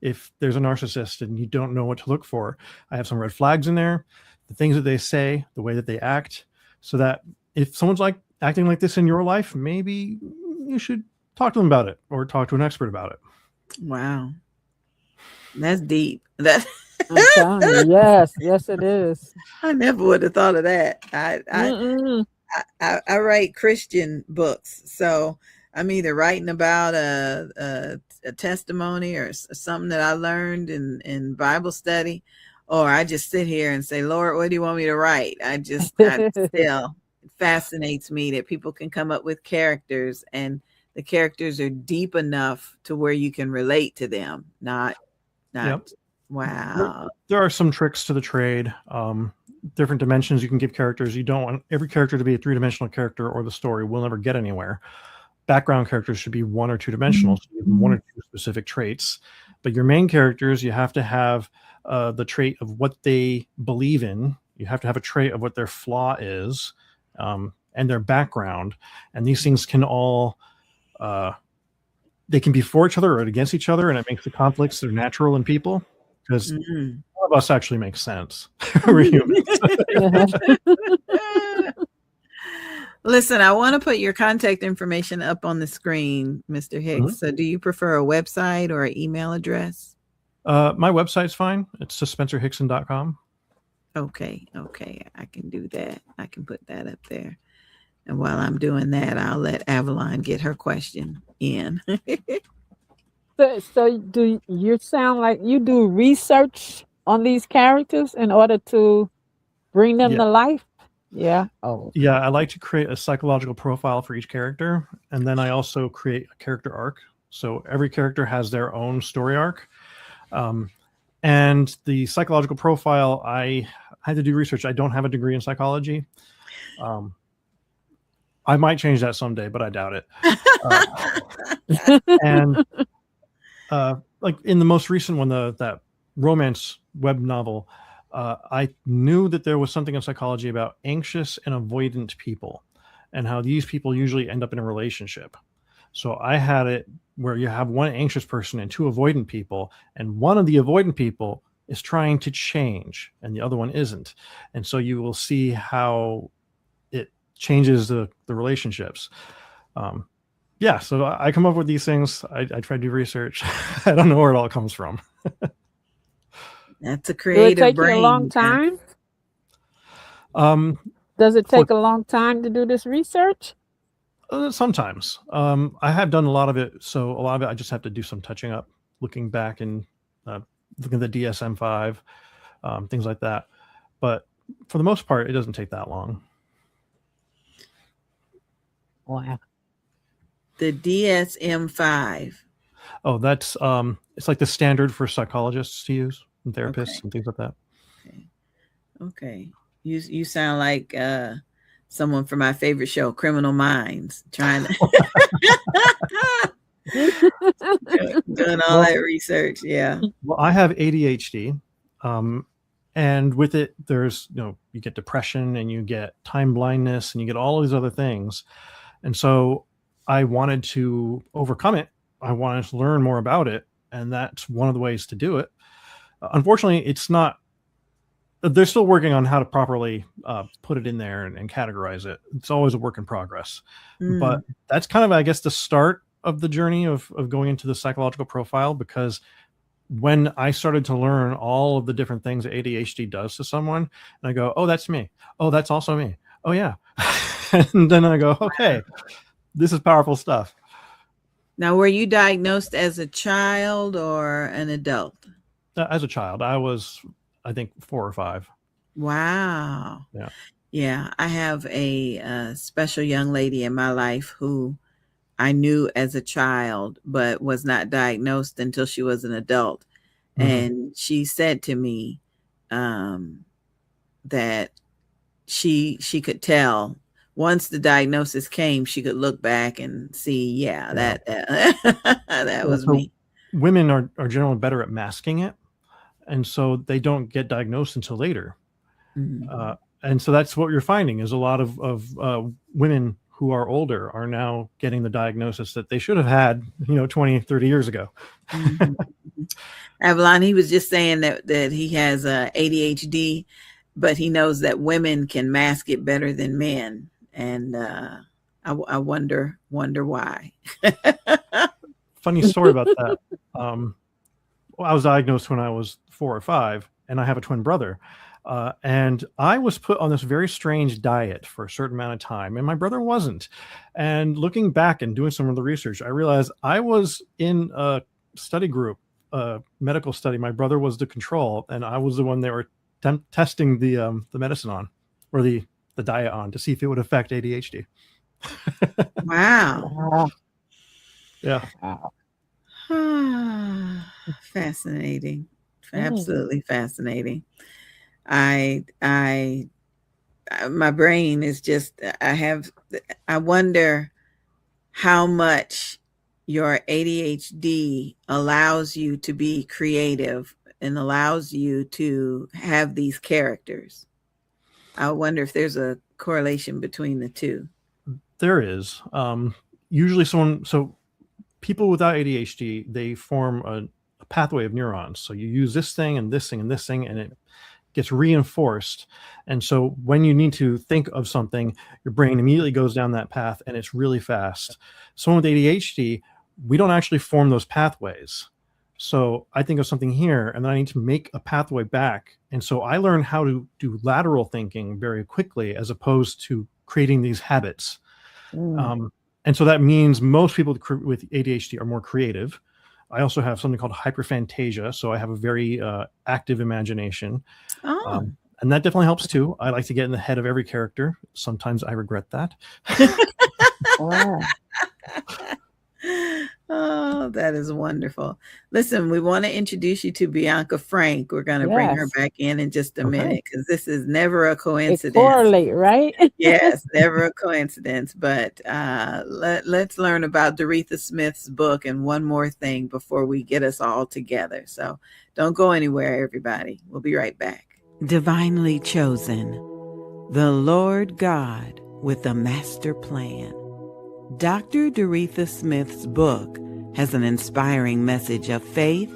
If there's a narcissist and you don't know what to look for, I have some red flags in there, the things that they say, the way that they act, so that if someone's like acting like this in your life, maybe you should talk to them about it or talk to an expert about it. Wow. That's deep. That I'm telling you, yes, it is. I never would have thought of that. I write Christian books, so I'm either writing about a testimony or something that I learned in Bible study, or I just sit here and say, Lord, what do you want me to write? I still, it fascinates me that people can come up with characters and the characters are deep enough to where you can relate to them. Not, Yep. wow. There are some tricks to the trade. Different dimensions you can give characters. You don't want every character to be a 3-dimensional character, or the story will never get anywhere. Background characters should be 1 or 2-dimensional, so you have 1 or 2 specific traits. But your main characters, you have to have the trait of what they believe in. You have to have a trait of what their flaw is, and their background. And these things can all they can be for each other or against each other, and it makes the conflicts that are natural in people, because none of us actually make sense. We're humans. Listen, I want to put your contact information up on the screen, Mr. Hicks. So do you prefer a website or an email address? My website's fine. It's spencerhickson.com. Okay. I can do that. I can put that up there. And while I'm doing that, I'll let Avalon get her question in. So do you sound like you do research on these characters in order to bring them to life? Yeah. Oh. Yeah, I like to create a psychological profile for each character, and then I also create a character arc. So every character has their own story arc. And the psychological profile, I had to do research. I don't have a degree in psychology. I might change that someday, but I doubt it. And like in the most recent one, that romance web novel, I knew that there was something in psychology about anxious and avoidant people and how these people usually end up in a relationship. So I had it where you have one anxious person and 2 avoidant people, and one of the avoidant people is trying to change and the other one isn't. And so you will see how it changes the relationships. So I come up with these things. I try to do research. I don't know where it all comes from. That's a creative brain. Does it take you a long time? Does it take a long time to do this research? Sometimes. I have done a lot of it. So a lot of it, I just have to do some touching up, looking back and looking at the DSM-5, things like that. But for the most part, it doesn't take that long. Wow. The DSM-5. Oh, that's it's like the standard for psychologists to use and therapists and things like that. Okay. You sound like someone from my favorite show, Criminal Minds, trying to doing all that research. Yeah. Well, I have ADHD. And with it, there's, you get depression and you get time blindness and you get all these other things. And so I wanted to overcome it. I wanted to learn more about it. And that's one of the ways to do it. Unfortunately, it's not, they're still working on how to properly put it in there and categorize it. It's always a work in progress. But that's kind of, I guess, the start of the journey of going into the psychological profile, because when I started to learn all of the different things that ADHD does to someone, and I go, oh, that's me. Oh, that's also me. Oh, yeah. And then I go, okay, this is powerful stuff. Now, were you diagnosed as a child or an adult? As a child, I was, I think, 4 or 5. Wow. Yeah. I have a special young lady in my life who I knew as a child, but was not diagnosed until she was an adult. And she said to me that she could tell once the diagnosis came, she could look back and see, that was me. Women are generally better at masking it. And so they don't get diagnosed until later. And so that's what you're finding is a lot of women who are older are now getting the diagnosis that they should have had, 20, 30 years ago. Avalon, he was just saying that he has ADHD, but he knows that women can mask it better than men. And I wonder why. Funny story about that. I was diagnosed when I was 4 or 5, and I have a twin brother. And I was put on this very strange diet for a certain amount of time, and my brother wasn't. And looking back and doing some of the research, I realized I was in a study group, medical study. My brother was the control, and I was the one they were testing the medicine on, or the diet on, to see if it would affect ADHD. Wow. Wow. Yeah. Wow. Fascinating. Absolutely fascinating. My brain is just, I wonder how much your ADHD allows you to be creative and allows you to have these characters. I wonder if there's a correlation between the two. There is. Usually so people without ADHD, they form a pathway of neurons. So you use this thing and this thing and this thing, and it gets reinforced. And so when you need to think of something, your brain immediately goes down that path, and it's really fast. Someone with ADHD, we don't actually form those pathways. So I think of something here, and then I need to make a pathway back. And so I learn how to do lateral thinking very quickly, as opposed to creating these habits. And so that means most people with ADHD are more creative. I also have something called hyperphantasia, so I have a very active imagination. And that definitely helps too. I like to get in the head of every character. Sometimes I regret that. Wow. Oh, that is wonderful. Listen, we want to introduce you to Bianca Frank. We're going to bring her Yes. back in just a Okay. minute, because this is never a It coincidence. correlate, right? Yes, never a coincidence. But let's learn about Doretha Smith's book and one more thing before we get us all together. So don't go anywhere, everybody. We'll be right back. Divinely Chosen, the Lord God with a master plan. Dr. Doretha Smith's book has an inspiring message of faith,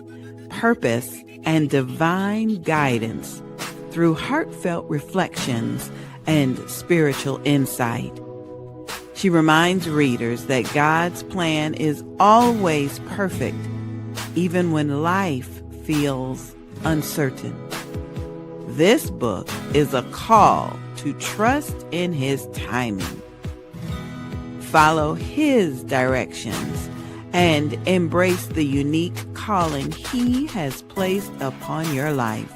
purpose, and divine guidance through heartfelt reflections and spiritual insight. She reminds readers that God's plan is always perfect, even when life feels uncertain. This book is a call to trust in His timing, follow His directions, and embrace the unique calling He has placed upon your life.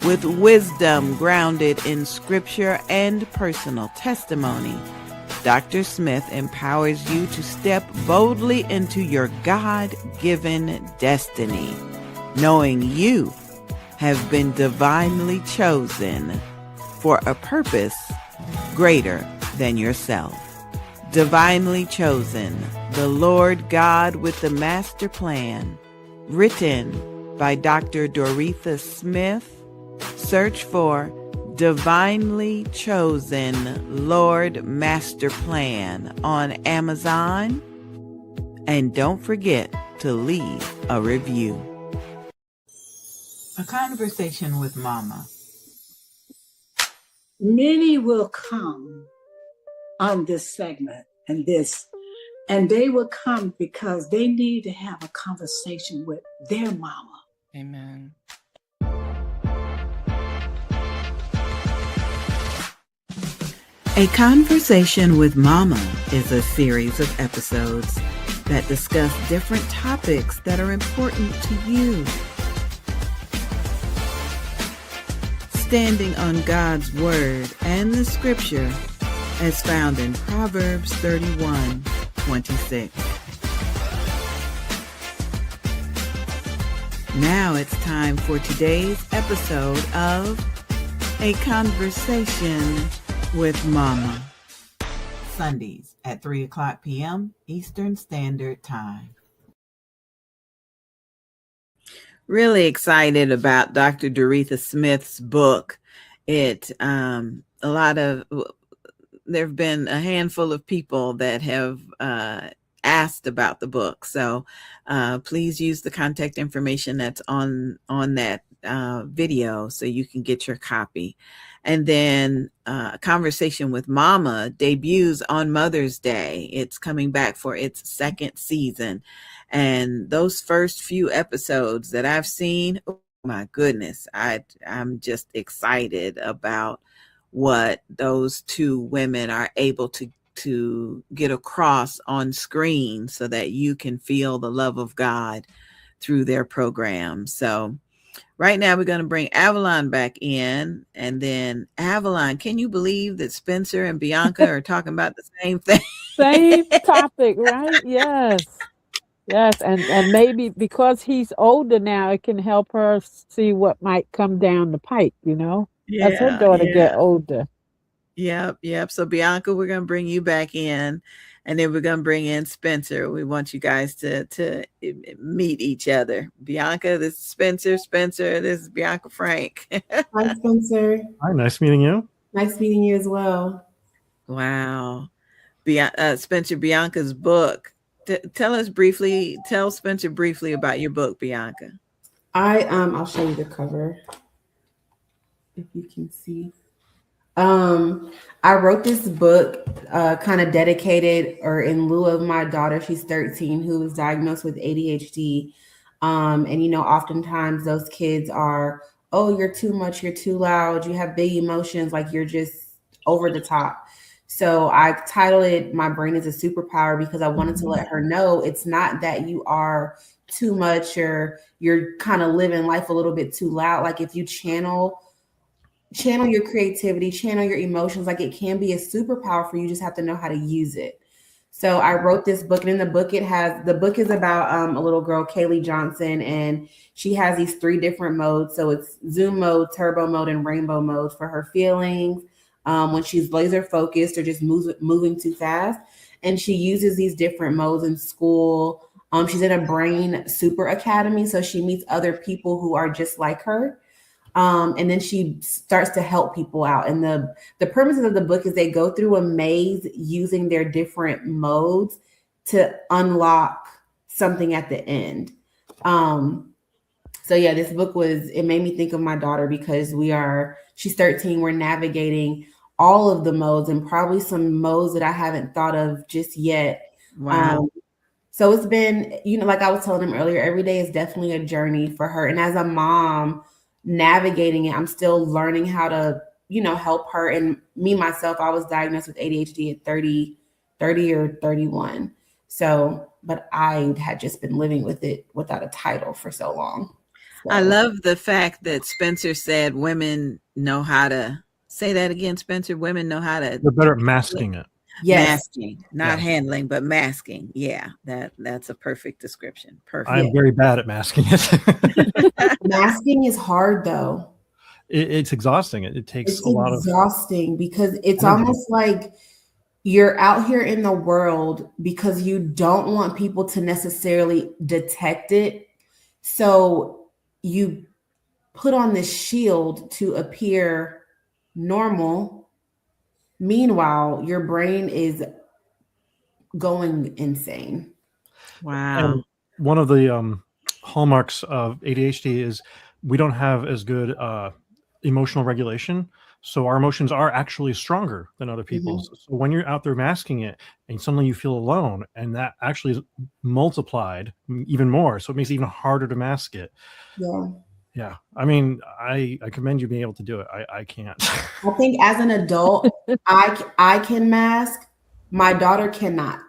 With wisdom grounded in scripture and personal testimony, Dr. Smith empowers you to step boldly into your God-given destiny, knowing you have been divinely chosen for a purpose greater than yourself. Divinely Chosen, the Lord God with the Master Plan, written by Dr. Doretha Smith. Search for Divinely Chosen Lord Master Plan on Amazon. And don't forget to leave a review. A Conversation with Mama. Many will come on this segment and they will come because they need to have a conversation with their mama. Amen. A Conversation with Mama is a series of episodes that discuss different topics that are important to you. Standing on God's Word and the Scripture as found in Proverbs 31:26. Now it's time for today's episode of A Conversation with Mama. Sundays at 3:00 p.m. Eastern Standard Time. Really excited about Dr. Doretha Smith's book. There have been a handful of people that have asked about the book. So please use the contact information that's on that video so you can get your copy. And then Conversation with Mama debuts on Mother's Day. It's coming back for its second season. And those first few episodes that I've seen, my goodness, I'm just excited about what those two women are able to get across on screen so that you can feel the love of God through their program. So right now we're going to bring Avalon back in, and then Avalon, can you believe that Spencer and Bianca are talking about the same thing? Same topic, right? Yes. Yes, and maybe because he's older now, it can help her see what might come down the pike, as her Yeah, daughter get yeah. older. Yep. So Bianca, we're going to bring you back in, and then we're going to bring in Spencer. We want you guys to meet each other. Bianca, this is Spencer. Spencer, this is Bianca Frank. Hi, Spencer. Hi, nice meeting you. Nice meeting you as well. Wow. Spencer, Bianca's book. Tell Spencer briefly about your book, Bianca. I'll show you the cover if you can see. I wrote this book kind of dedicated or in lieu of my daughter. She's 13, who was diagnosed with ADHD. And oftentimes those kids are, oh, you're too much, you're too loud, you have big emotions, like you're just over the top. So I titled it My Brain is a Superpower because I wanted to let her know it's not that you are too much or you're kind of living life a little bit too loud. Like if you channel your creativity, channel your emotions, like it can be a superpower for you. Just have to know how to use it. So I wrote this book, and in the book is about a little girl, Kaylee Johnson, and she has these 3 different modes. So it's zoom mode, turbo mode, and rainbow mode for her feelings when she's laser focused or just moving too fast. And she uses these different modes in school. She's in a brain super academy, so she meets other people who are just like her. And then she starts to help people out. And the purpose of the book is they go through a maze using their different modes to unlock something at the end. So yeah, this book it made me think of my daughter because she's 13. We're navigating all of the modes and probably some modes that I haven't thought of just yet. Wow. So it's been, like I was telling him earlier, every day is definitely a journey for her. And as a mom, navigating it, I'm still learning how to, help her. And me, myself, I was diagnosed with ADHD at 30 or 31. So, but I had just been living with it without a title for so long. So. I love the fact that Spencer said women know how to say that again, Spencer. Women know how to. They're better at masking it. Yes. Masking, not handling, but masking. Yeah, that's a perfect description. Perfect. I'm very bad at masking it. Masking is hard though. It's exhausting. It takes a lot of exhausting because it's almost like you're out here in the world because you don't want people to necessarily detect it. So you put on this shield to appear normal. Meanwhile, your brain is going insane. Wow. And one of the hallmarks of ADHD is we don't have as good emotional regulation. So our emotions are actually stronger than other people's. Mm-hmm. So when you're out there masking it and suddenly you feel alone, and that actually is multiplied even more. So it makes it even harder to mask it. Yeah. Yeah. I mean, I commend you being able to do it. I can't. I think as an adult, I can mask. My daughter cannot.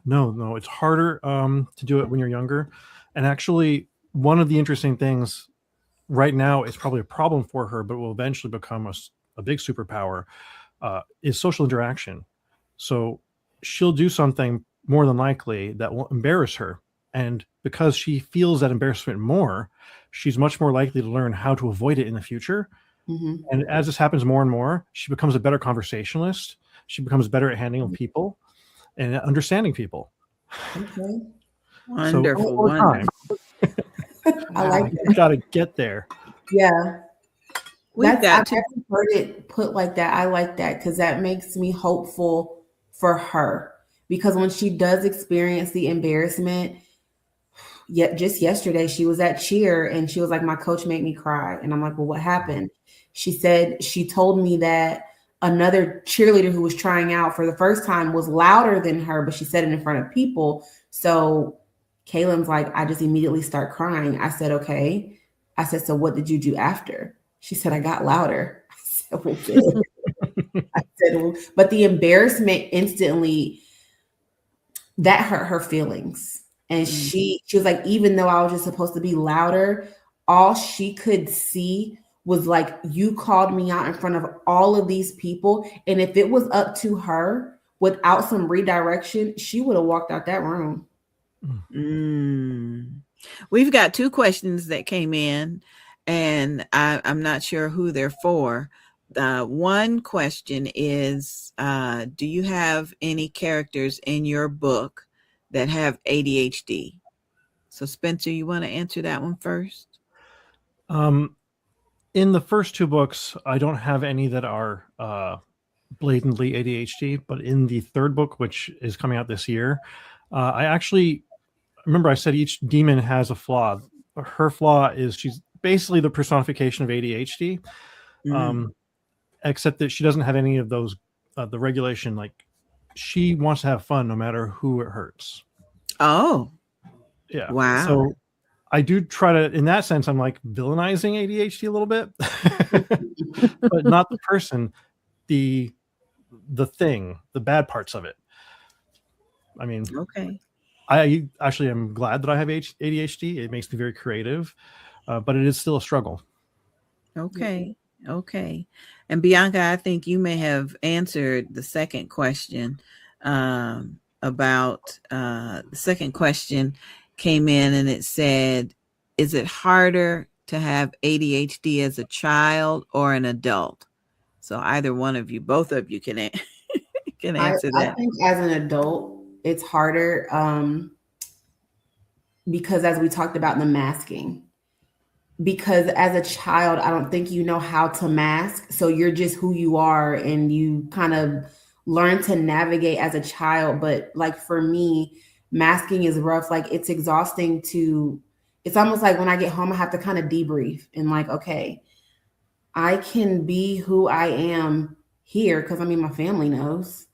No, it's harder to do it when you're younger. And actually, one of the interesting things right now is probably a problem for her, but will eventually become a big superpower, is social interaction. So she'll do something more than likely that will embarrass her. And because she feels that embarrassment more, she's much more likely to learn how to avoid it in the future. Mm-hmm. And as this happens more and more, she becomes a better conversationalist. She becomes better at handling people and understanding people. Okay. Wonderful. Wonderful. I like that. You got to get there. Yeah. I've never heard it put like that. I like that because that makes me hopeful for her. Because when she does experience the embarrassment, just yesterday she was at cheer and she was like, my coach made me cry. And I'm like, well, what happened? She said she told me that another cheerleader who was trying out for the first time was louder than her, but she said it in front of people. So Kaylin's like, I just immediately start crying. I said, okay, I said, so what did you do after? She said, I got louder. I said, well, good. I said, well, but the embarrassment instantly, that hurt her feelings. And she was like, even though I was just supposed to be louder, all she could see was like, you called me out in front of all of these people. And if it was up to her without some redirection, she would have walked out that room. We've got 2 questions that came in, and I'm not sure who they're for. One question is, do you have any characters in your book that have ADHD? So Spencer, you want to answer that one first? In the first 2 books, I don't have any that are blatantly ADHD, but in the 3rd book, which is coming out this year, I actually remember I said each demon has a flaw. Her flaw is she's basically the personification of ADHD, except that she doesn't have any of those, the regulation. Like, she wants to have fun no matter who it hurts. Oh, yeah. Wow. So I do try to, in that sense, I'm like villainizing ADHD a little bit, but not the person, the thing, the bad parts of it. I mean, okay. I actually am glad that I have ADHD. It makes me very creative, but it is still a struggle. Okay. Okay. And Bianca, I think you may have answered the second question about the second question came in and it said, is it harder to have ADHD as a child or an adult? So either one of you, both of you can answer that. I think as an adult, it's harder because as we talked about the masking, because as a child, I don't think you know how to mask. So you're just who you are and you kind of learn to navigate as a child. But like for me, masking is rough. Like it's exhausting it's almost like when I get home, I have to kind of debrief and like, okay, I can be who I am here because I mean, my family knows,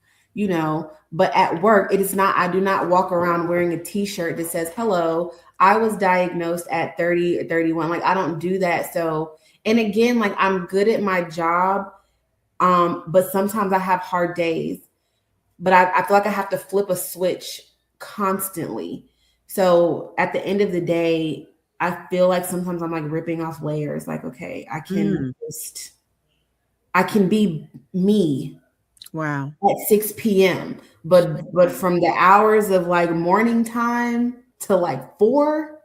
but at work, it is not, I do not walk around wearing a t-shirt that says, hello, I was diagnosed at 30 or 31. Like, I don't do that. So, and again, like I'm good at my job. But sometimes I have hard days, but I feel like I have to flip a switch constantly. So at the end of the day, I feel like sometimes I'm like ripping off layers. Like, okay, I can be me. Wow. At 6 p.m. But from the hours of like morning time to like 4,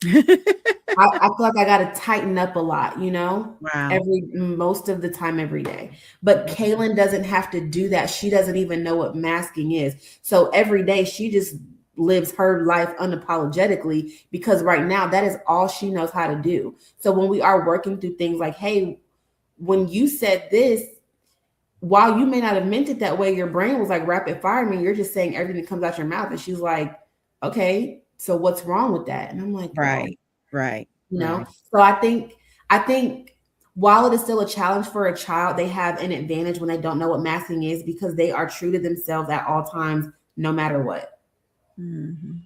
I feel like I gotta tighten up a lot, Wow. most of the time every day. But Kaylin doesn't have to do that. She doesn't even know what masking is. So every day she just lives her life unapologetically because right now that is all she knows how to do. So when we are working through things like, hey, when you said this, while you may not have meant it that way, your brain was like rapid fire. I mean, you're just saying everything that comes out your mouth. And she's like, okay, so what's wrong with that? And I'm like, right. So I think while it is still a challenge for a child, they have an advantage when they don't know what masking is because they are true to themselves at all times, no matter what. Mm-hmm.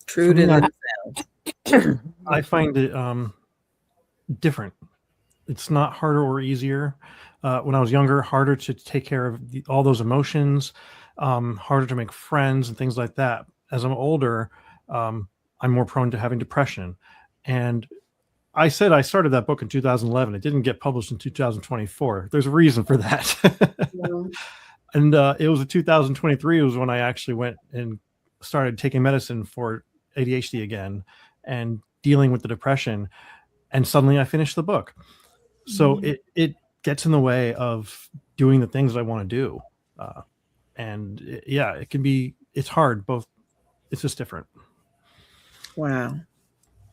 True to themselves. I find it different. It's not harder or easier. When I was younger, harder to take care of all those emotions, harder to make friends and things like that. As I'm older, I'm more prone to having depression. And I said I started that book in 2011. It didn't get published in 2024. There's a reason for that. And it was in 2023 was when I actually went and started taking medicine for ADHD again and dealing with the depression. And suddenly I finished the book. So it gets in the way of doing the things I want to do. It's hard. Both. It's just different. Wow.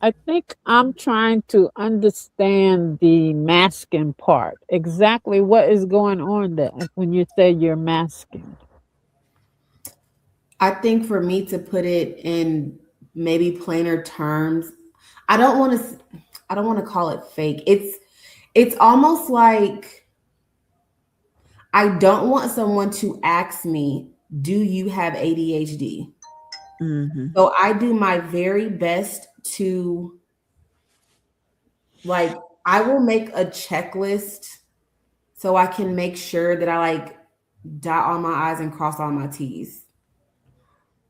I think I'm trying to understand the masking part. Exactly what is going on there when you say you're masking? I think for me to put it in maybe plainer terms, I don't want to call it fake. It's almost like I don't want someone to ask me, do you have ADHD? Mm-hmm. So I do my very best to Like, I will make a checklist so I can make sure that I like dot all my I's and cross all my T's.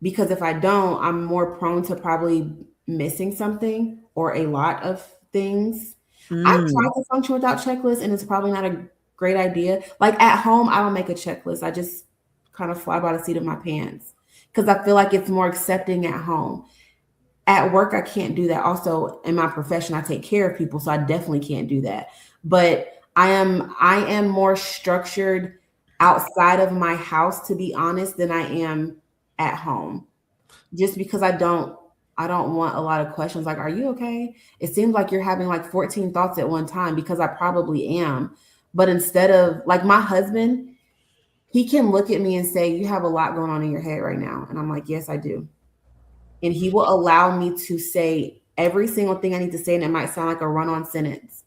Because if I don't, I'm more prone to probably missing something or a lot of things. I've tried to function without checklists, and it's probably not a great idea. Like at home, I don't make a checklist. I just kind of fly by the seat of my pants because I feel like it's more accepting at home. At work, I can't do that. Also, in my profession, I take care of people, so I definitely can't do that. But I am more structured outside of my house, to be honest, than I am at home. Just because I don't want a lot of questions like, are you okay? It seems like you're having like 14 thoughts at one time, because I probably am. But instead of like my husband, he can look at me and say, you have a lot going on in your head right now. And I'm like, yes, I do. And he will allow me to say every single thing I need to say. And it might sound like a run on sentence,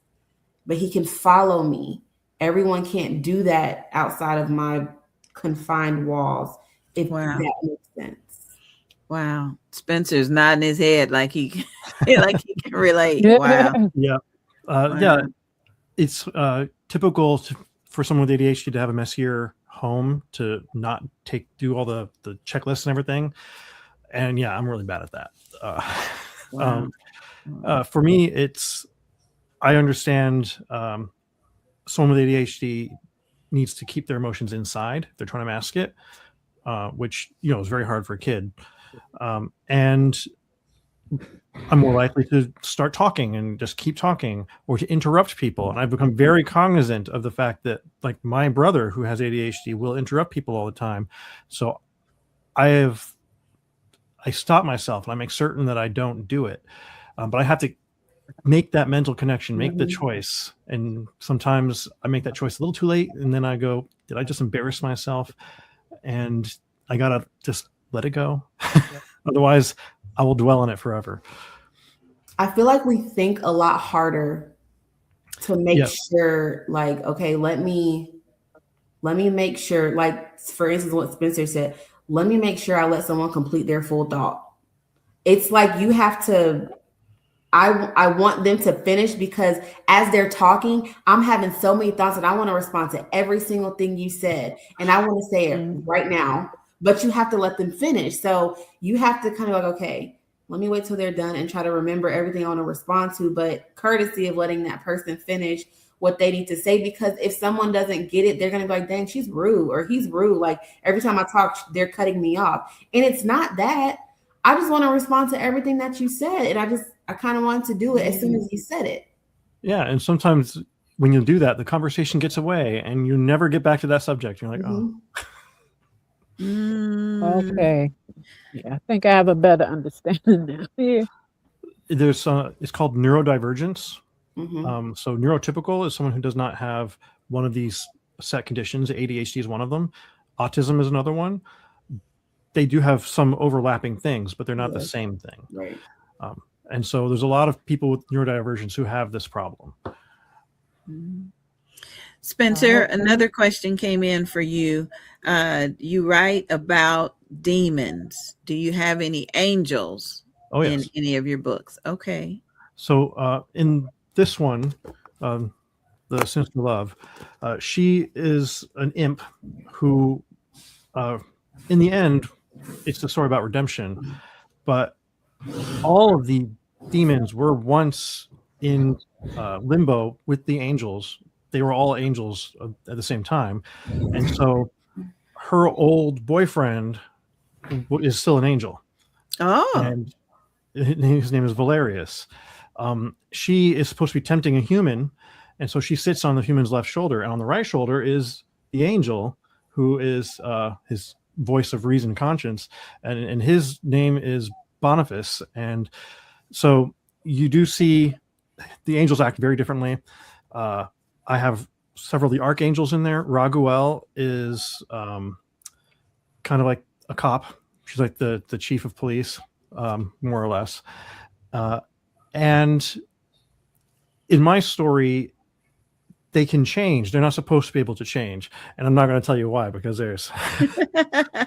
but he can follow me. Everyone can't do that outside of my confined walls, if Wow. that makes sense. Wow. Spencer's nodding his head like he like he can relate. Wow. Yeah. Yeah. It's typical for someone with ADHD to have a messier home, to not do all the checklists and everything. And yeah, I'm really bad at that. Wow. For me, I understand someone with ADHD needs to keep their emotions inside. They're trying to mask it, which, is very hard for a kid. And I'm more likely to start talking and just keep talking, or to interrupt people. And I've become very cognizant of the fact that, like, my brother who has ADHD will interrupt people all the time. So I stop myself and I make certain that I don't do it. But I have to make that mental connection, make the choice. And sometimes I make that choice a little too late. And then I go, did I just embarrass myself? And I got to just let it go. Otherwise, I will dwell on it forever. I feel like we think a lot harder to make sure, like, okay, let me make sure, like, for instance, what Spencer said, let me make sure I let someone complete their full thought. It's like you have to, I want them to finish, because as they're talking, I'm having so many thoughts and I want to respond to every single thing you said. And I want to say it right now, but you have to let them finish. So you have to kind of like, okay, let me wait till they're done and try to remember everything I want to respond to, but courtesy of letting that person finish what they need to say. Because if someone doesn't get it, they're going to be like, dang, she's rude, or he's rude. Like, every time I talk, they're cutting me off. And it's not that. I just want to respond to everything that you said. And I kind of wanted to do it as soon as you said it. Yeah. And sometimes when you do that, the conversation gets away and you never get back to that subject. You're like, Okay. Yeah, I think I have a better understanding now. Yeah. There's it's called neurodivergence. So neurotypical is someone who does not have one of these set conditions. ADHD is one of them. Autism is another one. They do have some overlapping things, but they're not the same thing. Right. And so there's a lot of people with neurodivergence who have this problem. Spencer, another question came in for you. You write about demons. Do you have any angels in any of your books? Okay. So in this one, the Sinister Love, she is an imp who, in the end, it's a story about redemption. But all of the demons were once in limbo with the angels. They were all angels at the same time. And so her old boyfriend is still an angel. Oh. And his name is Valerius. She is supposed to be tempting a human. And so she sits on the human's left shoulder. And on the right shoulder is the angel, who is his voice of reason, conscience. And his name is Boniface. And so you do see the angels act very differently. I have several of the archangels in there. Raguel is kind of like a cop. She's like the chief of police, more or less. And in my story, they can change. They're not supposed to be able to change. And I'm not going to tell you why, because there's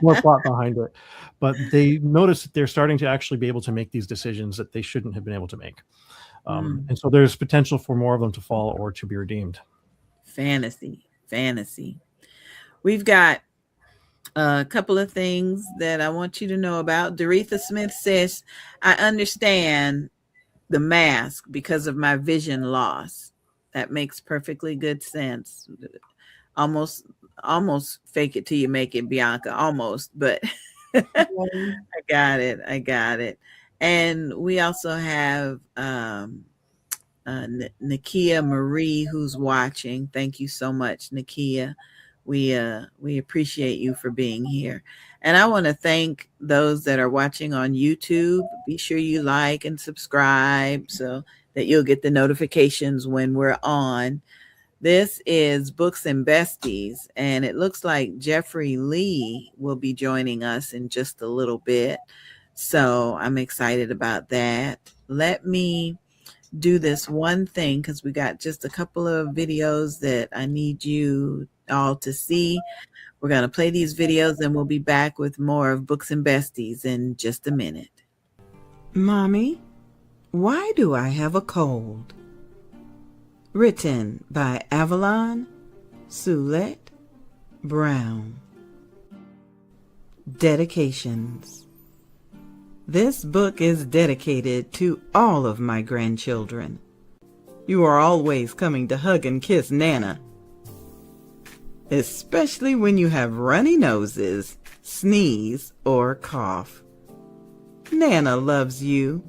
more plot behind it. But they notice that they're starting to actually be able to make these decisions that they shouldn't have been able to make. And so there's potential for more of them to fall or to be redeemed. Fantasy. We've got a couple of things that I want you to know about. Doretha Smith says, I understand the mask because of my vision loss. That makes perfectly good sense. Almost fake it till you make it, Bianca. Almost, but I got it. And we also have Nakia Marie who's watching. Thank you so much, Nakia. We appreciate you for being here. And I want to thank those that are watching on YouTube. Be sure you like and subscribe so that you'll get the notifications when we're on. This is Books and Besties, and it looks like Jeffrey Lee will be joining us in just a little bit. So I'm excited about that. Let me do this one thing because we got just a couple of videos that I need you all to see. We're going to play these videos and we'll be back with more of Books and Besties in just a minute. Mommy, why do I have a cold? Written by Avalon Soulette Brown. Dedications. This book is dedicated to all of my grandchildren. You are always coming to hug and kiss Nana, especially when you have runny noses, sneeze, or cough. Nana loves you.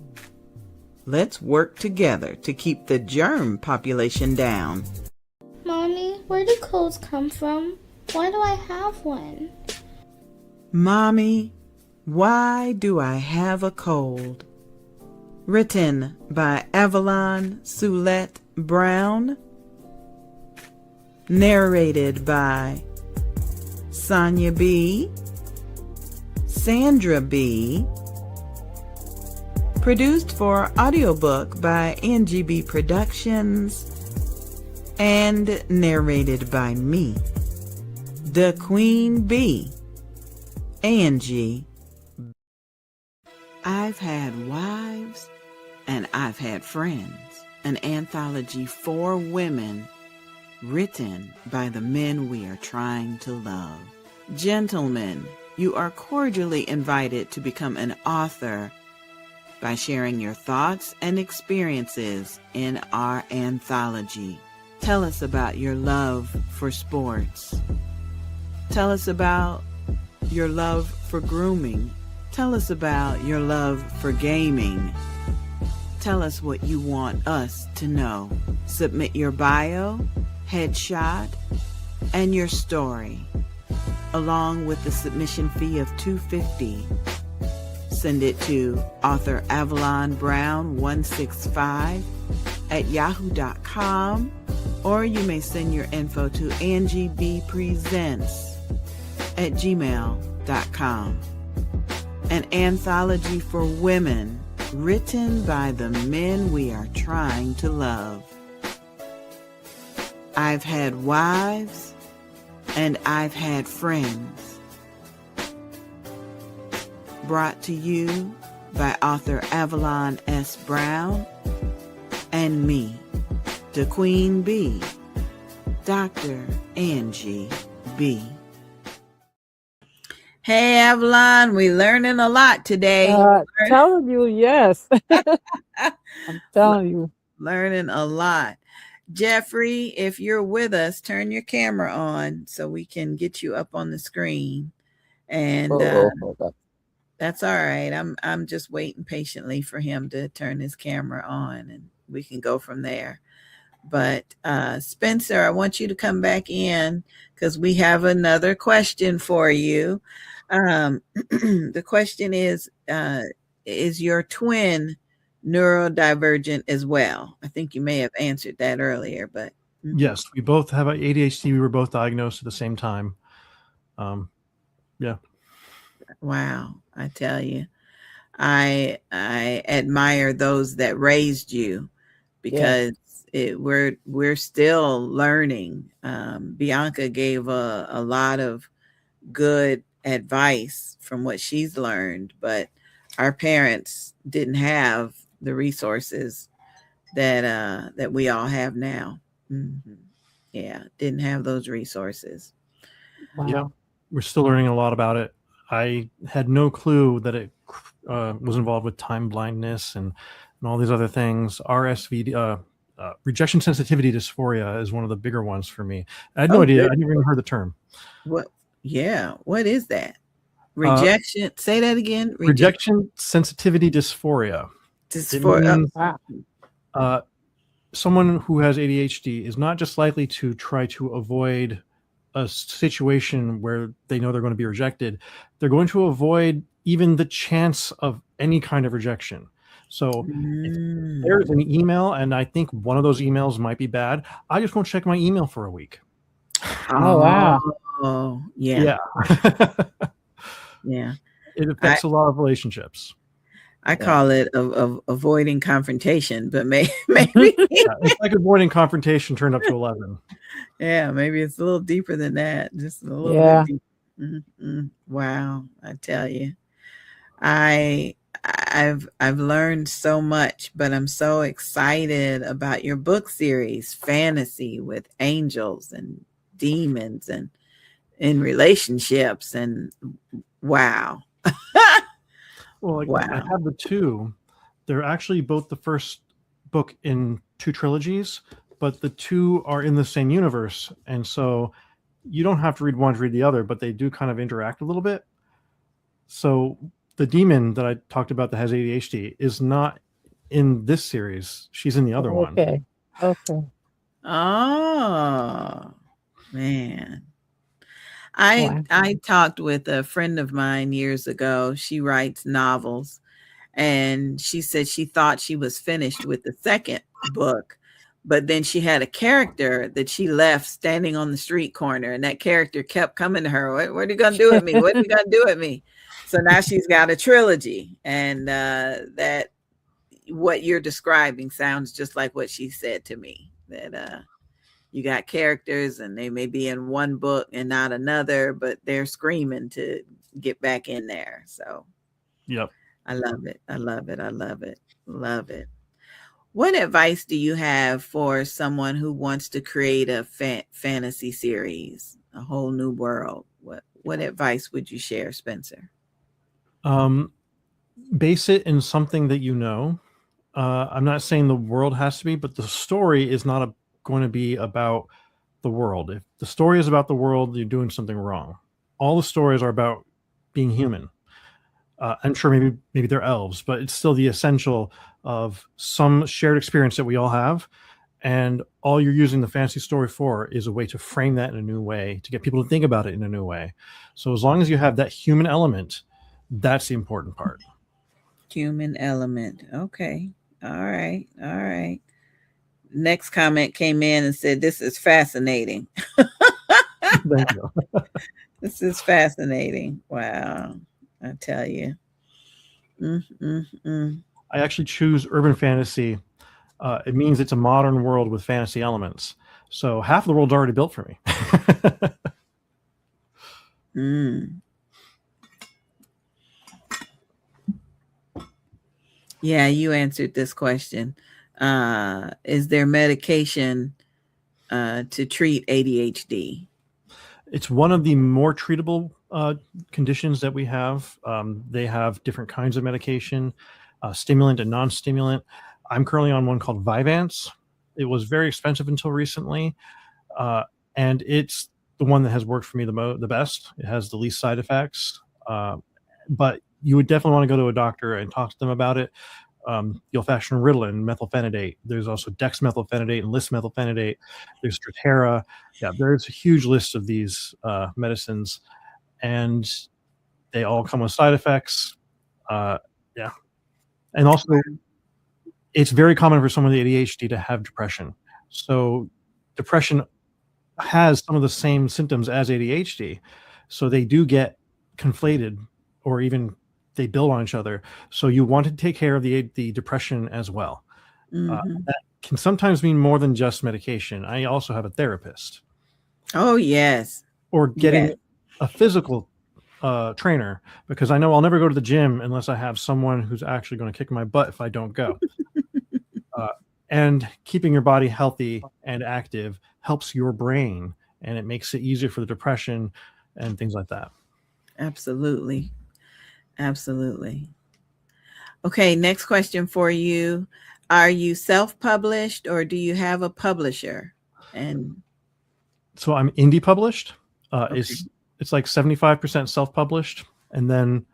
Let's work together to keep the germ population down. Mommy, where do colds come from? Why do I have one? Mommy, why do I have a cold? Written by Avalon Soulette Brown. Narrated by Sonia B., Sandra B., produced for audiobook by Angie BEE Productions, and narrated by me, the Queen Bee, Angie. I've had wives and I've had friends, an anthology for women written by the men we are trying to love. Gentlemen, you are cordially invited to become an author by sharing your thoughts and experiences in our anthology. Tell us about your love for sports. Tell us about your love for grooming. Tell us about your love for gaming. Tell us what you want us to know. Submit your bio, headshot, and your story, along with the submission fee of $250. Send it to Author Avalon Brown 165 at yahoo.com, or you may send your info to Angie BEE Presents at gmail.com. An anthology for women written by the men we are trying to love. I've had wives and I've had friends. Brought to you by Author Avalon S. Brown and me, the Queen Bee, Dr. Angie BEE. Hey, Avalon, we learning a lot today. Telling you, yes. I'm telling you. Learning a lot. Jeffrey, if you're with us, turn your camera on so we can get you up on the screen. And that's all right. I'm just waiting patiently for him to turn his camera on and we can go from there. But Spencer, I want you to come back in because we have another question for you. The question is your twin neurodivergent as well? I think you may have answered that earlier, but yes, we both have ADHD. We were both diagnosed at the same time. Yeah. Wow, I tell you, I admire those that raised you because we're still learning. Bianca gave a lot of good advice from what she's learned, but our parents didn't have the resources that we all have now. Yeah, didn't have those resources. Wow. Yeah, we're still learning a lot about it. I had no clue that it was involved with time blindness and all these other things. RSVD, rejection sensitivity dysphoria, is one of the bigger ones for me. I had no idea. I never even heard the term. What? Yeah, what is that? Rejection. Say that again. Rejection sensitivity dysphoria. Dysphoria. Someone who has ADHD is not just likely to try to avoid a situation where they know they're going to be rejected. They're going to avoid even the chance of any kind of rejection. So if there's an email and I think one of those emails might be bad, I just won't check my email for a week. Oh, wow. Oh, yeah. Yeah. Yeah. It affects a lot of relationships. I call it of avoiding confrontation, but maybe it's like avoiding confrontation turned up to 11. Yeah, maybe it's a little deeper than that. Just a little bit deeper. Wow, I tell you, I've learned so much, but I'm so excited about your book series, fantasy with angels and demons and in relationships, and wow. Well, wow. I have the two. They're actually both the first book in two trilogies, but the two are in the same universe. And so you don't have to read one to read the other, but they do kind of interact a little bit. So the demon that I talked about that has ADHD is not in this series. She's in the other one. Okay. Oh, man. I talked with a friend of mine years ago. She writes novels, and she said she thought she was finished with the second book, but then she had a character that she left standing on the street corner, and that character kept coming to her. What are you gonna do with me? What are you gonna do with me? So now she's got a trilogy, and that what you're describing sounds just like what she said to me, that you got characters and they may be in one book and not another, but they're screaming to get back in there. So yep. I love it. I love it. I love it. Love it. What advice do you have for someone who wants to create a fantasy series, a whole new world? What advice would you share, Spencer? Base it in something that you know. I'm not saying the world has to be, but the story is not going to be about the world. If the story is about the world, you're doing something wrong. All the stories are about being human. I'm sure maybe they're elves, but it's still the essential of some shared experience that we all have. And all you're using the fantasy story for is a way to frame that in a new way, to get people to think about it in a new way. So as long as you have that human element, that's the important part. Human element. Okay. All right. All right. Next comment came in and said, "This is fascinating." Thank you. This is fascinating. Wow. I tell you. I actually choose urban fantasy. It means it's a modern world with fantasy elements. So half of the world's already built for me. Yeah, you answered this question. Is there medication to treat ADHD? It's one of the more treatable conditions that we have. They have different kinds of medication, stimulant and non-stimulant. I'm currently on one called Vyvanse. It was very expensive until recently, and it's the one that has worked for me the best. It has the least side effects, but you would definitely want to go to a doctor and talk to them about it. The old-fashioned Ritalin, methylphenidate. There's also dexmethylphenidate and lismethylphenidate. There's Strattera. Yeah, there's a huge list of these medicines, and they all come with side effects. Yeah, and also it's very common for someone with ADHD to have depression. So depression has some of the same symptoms as ADHD, so they do get conflated, or even they build on each other. So you want to take care of the depression as well. That can sometimes mean more than just medication. I also have a therapist. Oh, yes. Or getting a physical trainer, because I know I'll never go to the gym unless I have someone who's actually going to kick my butt if I don't go. And keeping your body healthy and active helps your brain, and it makes it easier for the depression and things like that. Absolutely. Absolutely. Okay, next question for you. Are you self-published or do you have a publisher? And So I'm indie published. okay. It's like 75% self-published, and then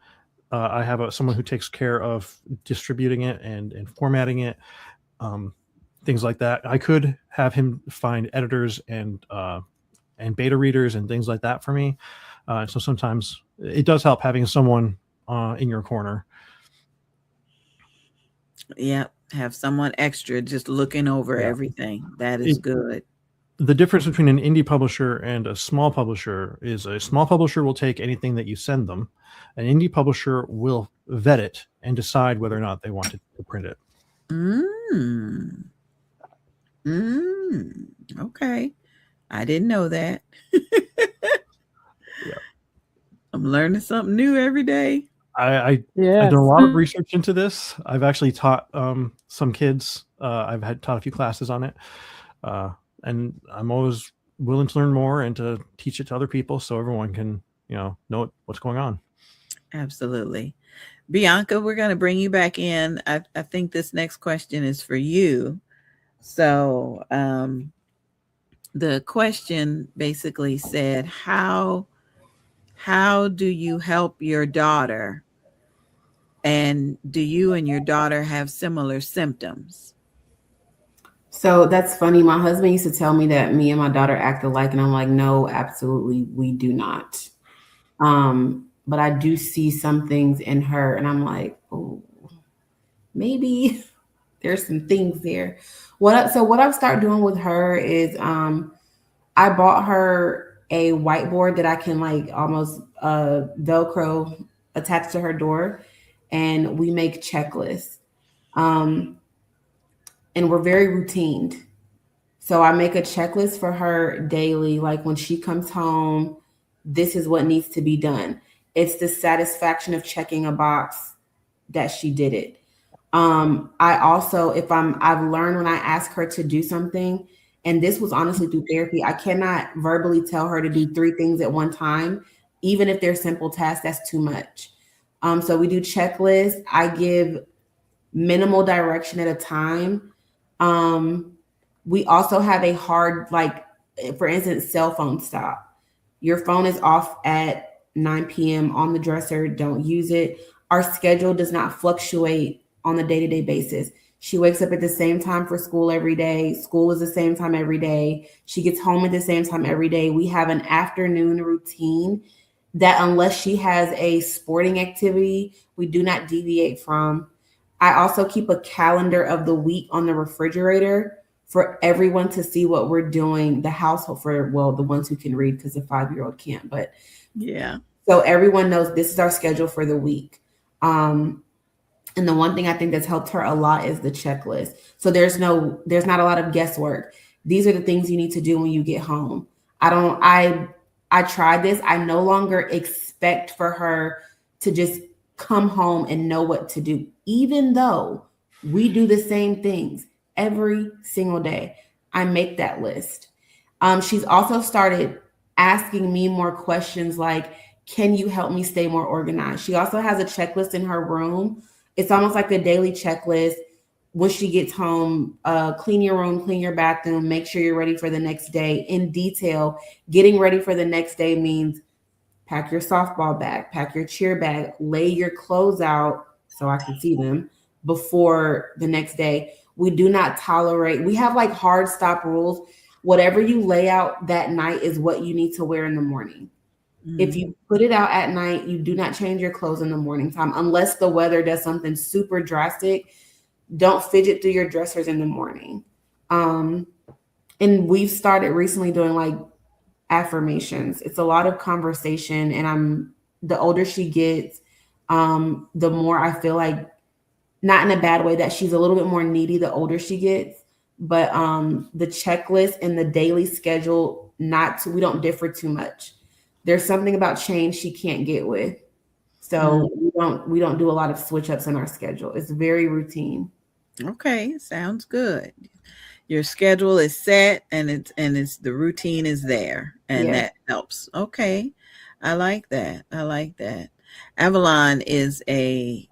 I have someone who takes care of distributing it and formatting it, things like that. I could have him find editors and beta readers and things like that for me. So sometimes it does help having someone in your corner. Yeah, have someone extra just looking over everything. That is good. The difference between an indie publisher and a small publisher is a small publisher will take anything that you send them. An indie publisher will vet it and decide whether or not they want to print it. Okay. I didn't know that. Yeah. I'm learning something new every day. I've done a lot of research into this. I've actually taught some kids. I've taught a few classes on it. And I'm always willing to learn more and to teach it to other people so everyone can, know what's going on. Absolutely. Bianca, we're going to bring you back in. I think this next question is for you. So the question basically said, how do you help your daughter? And do you and your daughter have similar symptoms? So that's funny. My husband used to tell me that me and my daughter act alike, and I'm like, no, absolutely, we do not. But I do see some things in her, and I'm like, oh, maybe there's some things there. What I've started doing with her is I bought her a whiteboard that I can like almost Velcro attach to her door, and we make checklists. And we're very routined. So I make a checklist for her daily. Like when she comes home, this is what needs to be done. It's the satisfaction of checking a box that she did it. I also, I've learned when I ask her to do something, and this was honestly through therapy, I cannot verbally tell her to do 3 things at one time. Even if they're simple tasks, that's too much. So we do checklists. I give minimal direction at a time. We also have a hard, like, for instance, cell phone stop. Your phone is off at 9 p.m. on the dresser. Don't use it. Our schedule does not fluctuate on a day-to-day basis. She wakes up at the same time for school every day. School is the same time every day. She gets home at the same time every day. We have an afternoon routine that unless she has a sporting activity, we do not deviate from. I also keep a calendar of the week on the refrigerator for everyone to see what we're doing, the household the ones who can read because the 5-year-old can't, but yeah. So everyone knows this is our schedule for the week. And the one thing I think that's helped her a lot is the checklist. So there's not a lot of guesswork. These are the things you need to do when you get home. I tried this. I no longer expect for her to just come home and know what to do, even though we do the same things every single day. I make that list. She's also started asking me more questions like, can you help me stay more organized? She also has a checklist in her room. It's almost like a daily checklist. When she gets home, clean your room, clean your bathroom, make sure you're ready for the next day in detail. Getting ready for the next day means pack your softball bag, pack your cheer bag, lay your clothes out so I can see them before the next day. We do not tolerate, we have like hard stop rules. Whatever you lay out that night is what you need to wear in the morning. Mm-hmm. If you put it out at night, you do not change your clothes in the morning time unless the weather does something super drastic. Don't fidget through your dressers in the morning. And we've started recently doing like affirmations. It's a lot of conversation, and the older she gets, the more I feel like, not in a bad way, that she's a little bit more needy the older she gets, but the checklist and the daily schedule, we don't differ too much. There's something about change she can't get with. So we don't do a lot of switch ups in our schedule. It's very routine. Okay, sounds good. Your schedule is set, and it's the routine is there, and Yeah. that helps. Okay. I like that. I like that. Avalon is a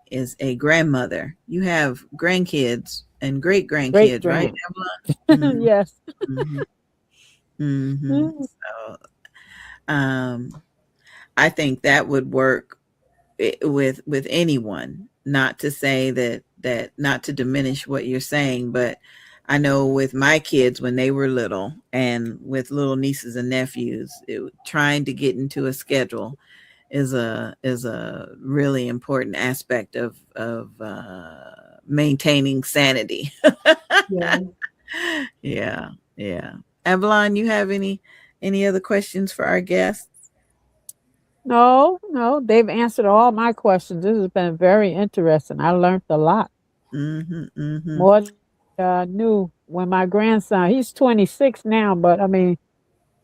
grandmother. You have grandkids and great Great grandkids, right, grand. Avalon? Yes. Mm-hmm. Mm-hmm. So I think that would work with anyone. Not to say that not to diminish what you're saying, but I know with my kids when they were little, and with little nieces and nephews, trying to get into a schedule is a really important aspect of maintaining sanity. Yeah. Yeah, yeah. Avalon, you have any other questions for our guests? No, no, they've answered all my questions. This has been very interesting. I learned a lot Mm-hmm, mm-hmm, more than I knew when my grandson, he's 26 now, but I mean,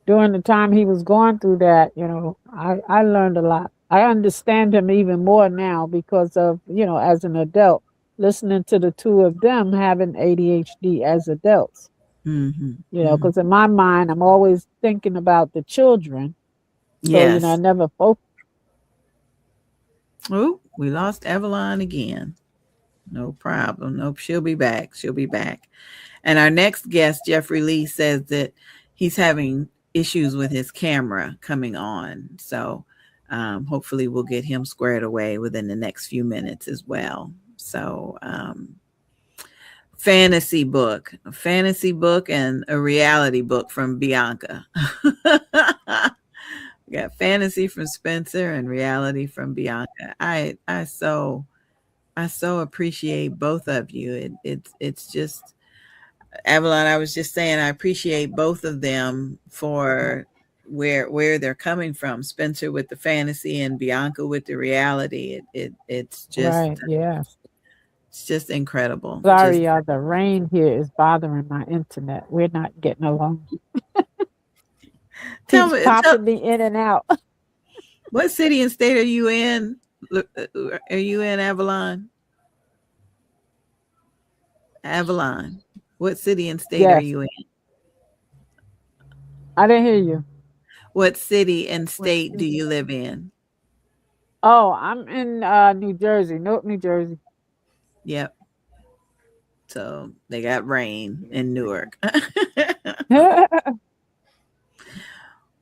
during the time he was going through that, I learned a lot. I understand him even more now because of, as an adult, listening to the two of them having ADHD as adults, mm-hmm, mm-hmm. because in my mind, I'm always thinking about the children. So, I Yes. never focus. Oh, we lost Avalon again. No problem. Nope, she'll be back. She'll be back. And our next guest, Jeffrey Lee, says that he's having issues with his camera coming on. So hopefully we'll get him squared away within the next few minutes as well. So a fantasy book and a reality book from Bianca. We got fantasy from Spencer and reality from Bianca. I so appreciate both of you. It's just Avalon, I was just saying I appreciate both of them for where they're coming from. Spencer with the fantasy and Bianca with the reality. Right. Yes. It's just incredible. Just Sorry, the rain here is bothering my internet. We're not getting along. tell Keeps me popping me in and out. what city and state are you in? Are you in Avalon? Avalon. What city and state are Yes. you in? I didn't hear you. What city and state do you live in? Oh, I'm in New Jersey, Newark, New Jersey. Yep. So they got rain in Newark.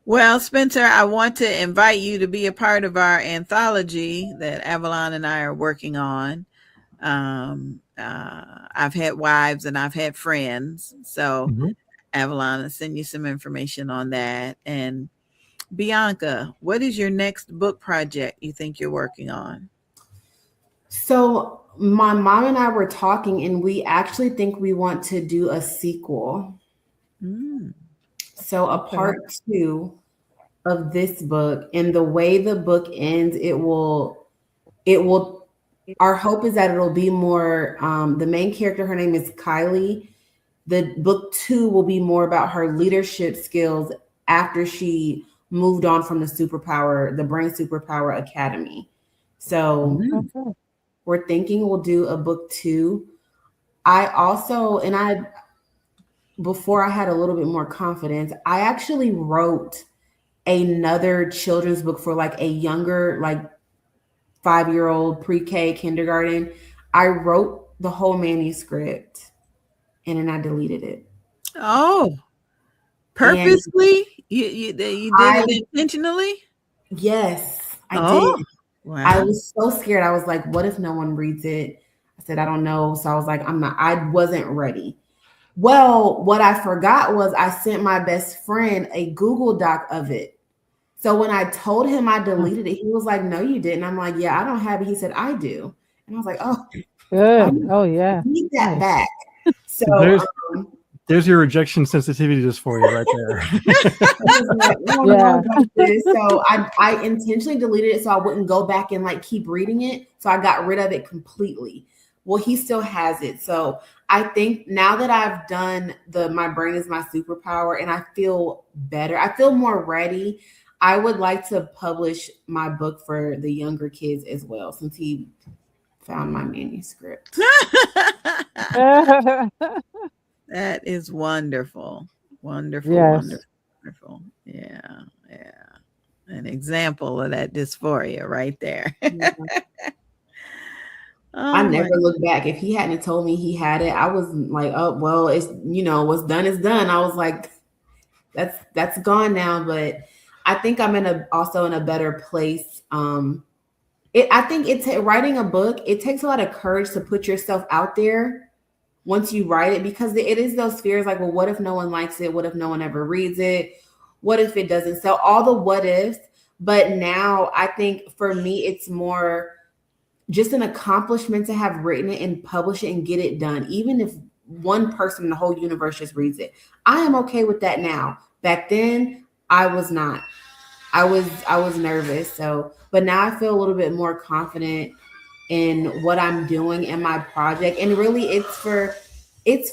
Well, Spencer, I want to invite you to be a part of our anthology that Avalon and I are working on. I've had wives and I've had friends. So Mhm. Avalon, I'll send you some information on that. And Bianca, what is your next book project you think you're working on? So my mom and I were talking, and we actually think we want to do a sequel. Mm. So a part two of this book, and the way the book ends, it will our hope is that it'll be more the main character, her name is Kylie. The book two will be more about her leadership skills after she moved on from the Brain Superpower Academy. So Mm. Okay. we're thinking we'll do a book two. I also, and I, before I had a little bit more confidence, I actually wrote another children's book for like a younger, like 5-year-old pre-K kindergarten. I wrote the whole manuscript and then I deleted it. Oh, And purposely? You did I, it intentionally? yes, I did. Oh, I wow. was so scared. I was like, what if no one reads it? I said, I don't know. So I was like, I wasn't ready. Well, what I forgot was I sent my best friend a Google Doc of it. So when I told him I deleted it, he was like, no, you didn't. I'm like, yeah, I don't have it. He said, I do. And I was like, oh, I Good. Oh, yeah. need that Nice. back. So There's your rejection sensitivity just for you right there. I was like, oh Yeah. no, don't do this. So I intentionally deleted it so I wouldn't go back and like keep reading it. So I got rid of it completely. Well, he still has it. So I think now that I've done my brain is my superpower and I feel better, I feel more ready. I would like to publish my book for the younger kids as well, since he found my manuscript. That is wonderful. Wonderful, Yes. wonderful, wonderful. Yeah, yeah. An example of that dysphoria right there. I Oh never my. looked back. If he hadn't told me he had it, I was like, oh well, it's what's done is done. I was like, that's gone now. But I think I'm also in a better place. I think it's writing a book. It takes a lot of courage to put yourself out there once you write it, because it is those fears like, well, what if no one likes it? What if no one ever reads it? What if it doesn't sell? All the what ifs. But now I think for me, it's more just an accomplishment to have written it and publish it and get it done. Even if one person in the whole universe just reads it, I am okay with that now. Back then, I was not. I was nervous. So, but now I feel a little bit more confident in what I'm doing in my project. And really it's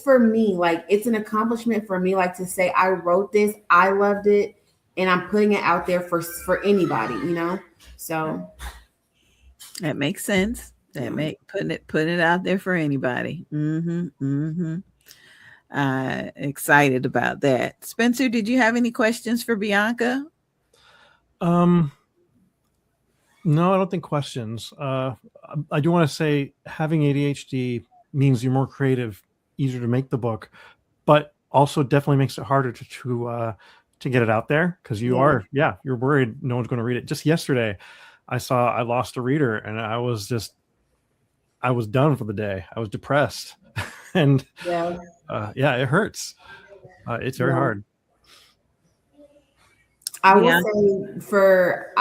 for me. Like, it's an accomplishment for me, like to say I wrote this, I loved it, and I'm putting it out there for anybody, So That makes sense. That putting it out there for anybody. Excited about that. Spencer, did you have any questions for Bianca? No, I don't think questions. I do want to say having ADHD means you're more creative, easier to make the book, but also definitely makes it harder to get it out there, because you're worried no one's going to read it. Just yesterday, I lost a reader, and I was done for the day. I was depressed, and it hurts. It's very hard. I will say for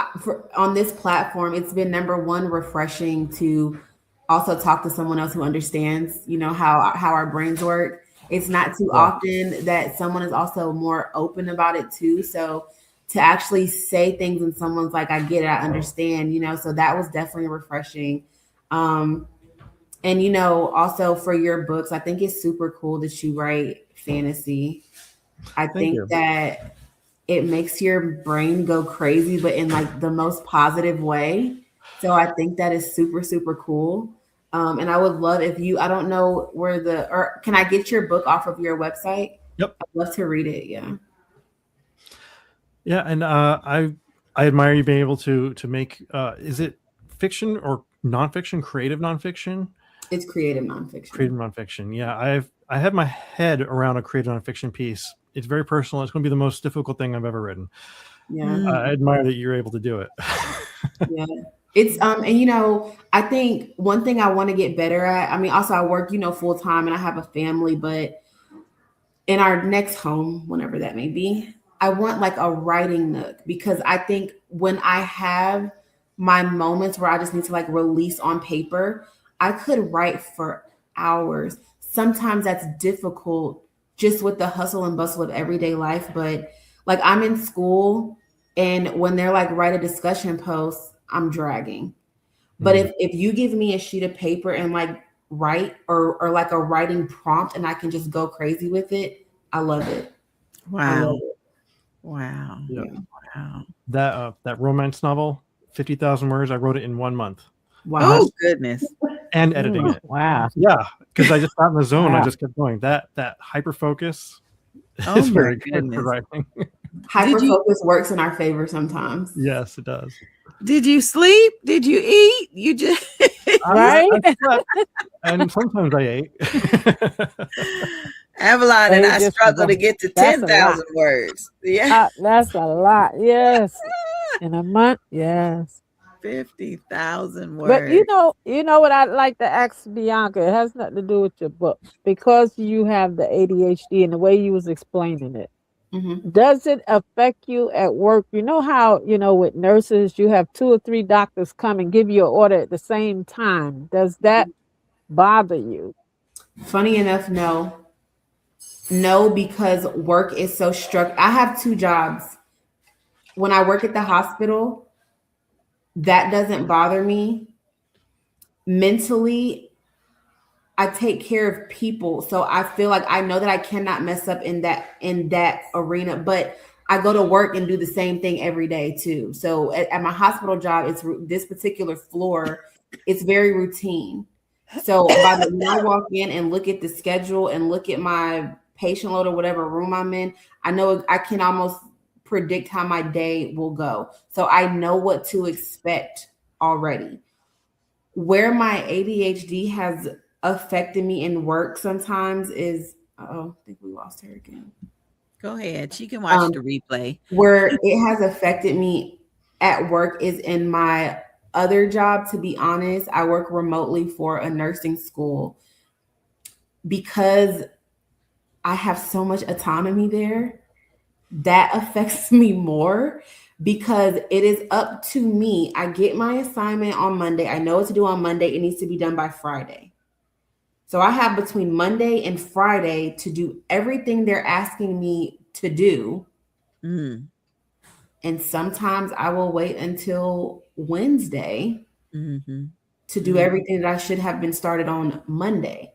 on this platform, it's been number one refreshing to also talk to someone else who understands, how our brains work. It's not too often that someone is also more open about it too. So to actually say things and someone's like, I get it, I understand, so that was definitely refreshing. And also for your books, I think it's super cool that you write fantasy. I think that it makes your brain go crazy, but in like the most positive way. So I think that is super, super cool. And I would love I don't know or can I get your book off of your website? Yep. I'd love to read it. Yeah. Yeah. And I admire you being able to make, is it fiction or nonfiction, creative nonfiction? It's creative nonfiction. Creative nonfiction. Yeah. I have my head around a creative nonfiction piece. It's very personal. It's going to be the most difficult thing I've ever written. Yeah. I admire that you're able to do it. Yeah. It's and I think one thing I want to get better at, I mean, also I work, full time, and I have a family, but in our next home, whenever that may be, I want like a writing nook, because I think when I have my moments where I just need to like release on paper, I could write for hours. Sometimes that's difficult just with the hustle and bustle of everyday life. But like, I'm in school, and when they're like, write a discussion post, I'm dragging. But if you give me a sheet of paper and like write or like a writing prompt, and I can just go crazy with it, I love it. Wow. Love it. Wow. Yeah. Wow. That romance novel, 50,000 words, I wrote it in 1 month. Wow. Oh goodness. And editing it. Wow. Yeah, because I just got in the zone. Wow. I just kept going. That hyper focus Oh is my very good goodness. for writing. Hyper focus works in our favor sometimes. Yes, it does. Did you sleep? Did you eat? You just Right? I slept, and sometimes I ate. Avalon and They I just struggle to forgot. get to That's a 10,000 lot. words. Yeah. That's a lot. Yes. In a month. Yes. 50,000 words. But you know what I'd like to ask Bianca? It has nothing to do with your book. Because you have the ADHD and the way you was explaining it. Mm-hmm. Does it affect you at work? You know how, with nurses, you have 2 or 3 doctors come and give you an order at the same time. Does that bother you? Funny enough, no. No, because work is so I have 2 jobs. When I work at the hospital, that doesn't bother me. Mentally, I take care of people. So I feel like I know that I cannot mess up in that arena, but I go to work and do the same thing every day too. So at my hospital job, it's this particular floor it's very routine. So when I walk in and look at the schedule and look at my patient load or whatever room I'm in, I know I can almost predict how my day will go. So I know what to expect already. Where my ADHD has affected me in work sometimes is, I think we lost her again. Go ahead. She can watch the replay. Where it has affected me at work is in my other job. To be honest, I work remotely for a nursing school. Because I have so much autonomy there, that affects me more because it is up to me. I get my assignment on Monday. I know what to do on Monday. It needs to be done by Friday. So I have between Monday and Friday to do everything they're asking me to do. And sometimes I will wait until Wednesday to do everything that I should have been started on Monday.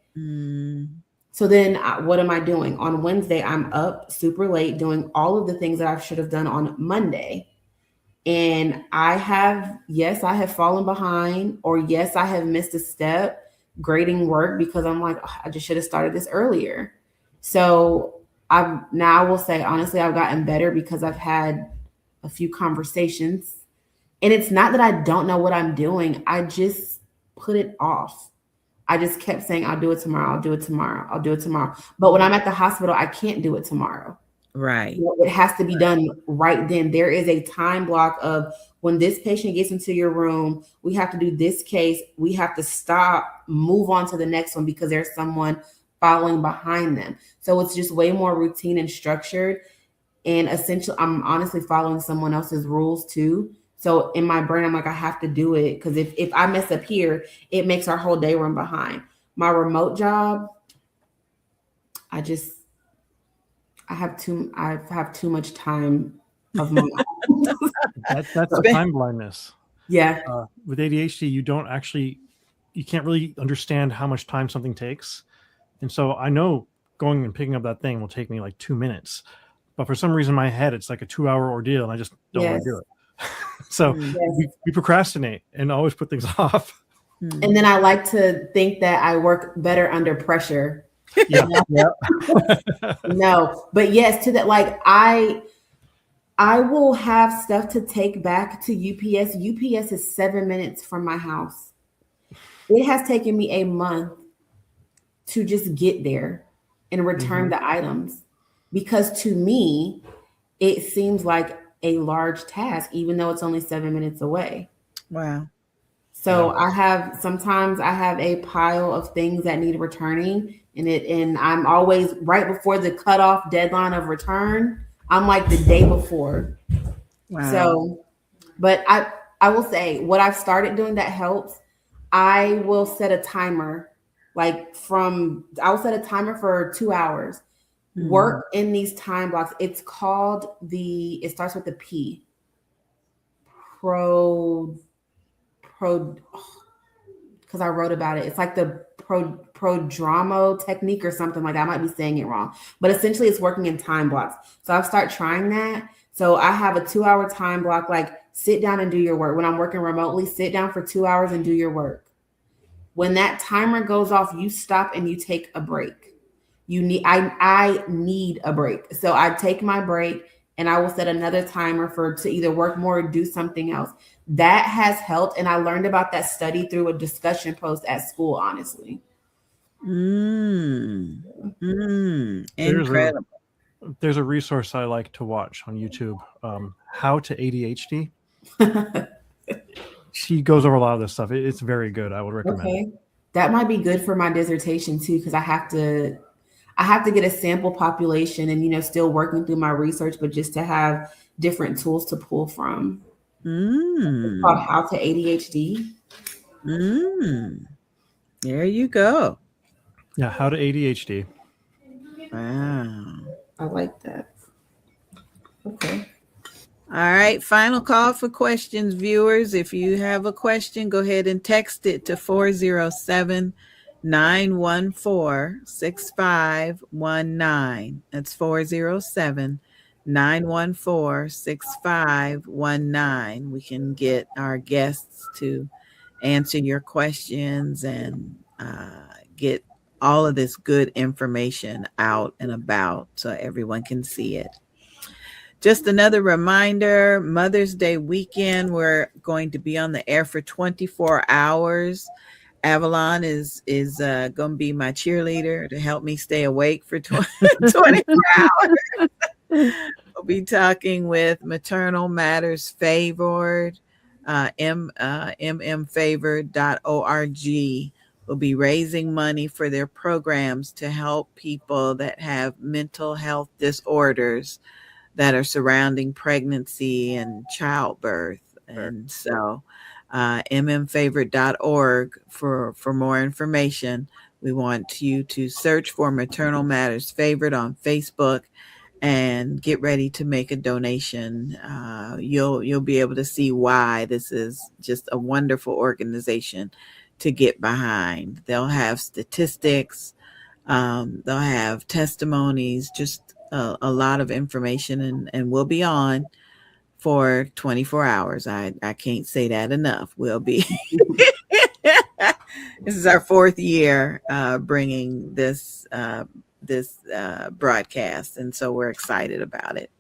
So then what am I doing? On Wednesday, I'm up super late doing all of the things that I should have done on Monday. And I have fallen behind, or yes, I have missed a step grading work because I'm like, oh, I just should have started this earlier. So I will say, honestly, I've gotten better because I've had a few conversations. And it's not that I don't know what I'm doing. I just put it off. I just kept saying, I'll do it tomorrow. I'll do it tomorrow. I'll do it tomorrow. But when I'm at the hospital, I can't do it tomorrow. Right. It has to be done right then. There is a time block of when this patient gets into your room, we have to do this case. We have to stop, move on to the next one because there's someone following behind them. So it's just way more routine and structured. And essentially, I'm honestly following someone else's rules too. So in my brain, I'm like, I have to do it because if I mess up here, it makes our whole day run behind. My remote job, I have too much time of my own. That's the time blindness. Yeah. With ADHD, you can't really understand how much time something takes. And so I know going and picking up that thing will take me like 2 minutes. But for some reason in my head, it's like a 2-hour ordeal and I just don't want to do it. So we procrastinate and always put things off. And then I like to think that I work better under pressure. Yeah. No, but yes, to that, like I will have stuff to take back to UPS. UPS is 7 minutes from my house. It has taken me a month to just get there and return the items because to me, it seems like a large task, even though it's only 7 minutes away. Wow. So sometimes I have a pile of things that need returning and I'm always right before the cutoff deadline of return. I'm like the day before. Wow. So, but I will say what I've started doing that helps. I will set a timer, I'll set a timer for 2 hours. Work in these time blocks. It's called it starts with a P. Because I wrote about it. It's like the prodromo technique or something like that. I might be saying it wrong, but essentially it's working in time blocks. So I've started trying that. So I have a 2-hour time block, like sit down and do your work. When I'm working remotely, sit down for 2 hours and do your work. When that timer goes off, you stop and you take a break. I need a break. So I take my break and I will set another timer to either work more or do something else. That has helped. And I learned about that study through a discussion post at school, honestly. Incredible. There's a resource I like to watch on YouTube, How to ADHD. She goes over a lot of this stuff. It's very good. I would recommend it. That might be good for my dissertation too, because I have to get a sample population and, still working through my research, but just to have different tools to pull from. It's called How to ADHD. There you go. Yeah, How to ADHD. Wow. I like that. Okay. All right. Final call for questions, viewers. If you have a question, go ahead and text it to 407-914-6519. That's 407-914-6519. We can get our guests to answer your questions and get all of this good information out and about so everyone can see it. Just another reminder, Mother's Day weekend, we're going to be on the air for 24 hours. Avalon is going to be my cheerleader to help me stay awake for 24 hours. We'll be talking with Maternal Matters Favored, mmfavored.org. We'll be raising money for their programs to help people that have mental health disorders that are surrounding pregnancy and childbirth. And so mmfavored.org for more information. We want you to search for Maternal Matters Favored on Facebook and get ready to make a donation. You'll be able to see why this is just a wonderful organization to get behind. They'll have statistics, they'll have testimonies, just a lot of information, and we'll be on for 24 hours. I can't say that enough. We'll be this is our 4th year bringing this broadcast, and so we're excited about it.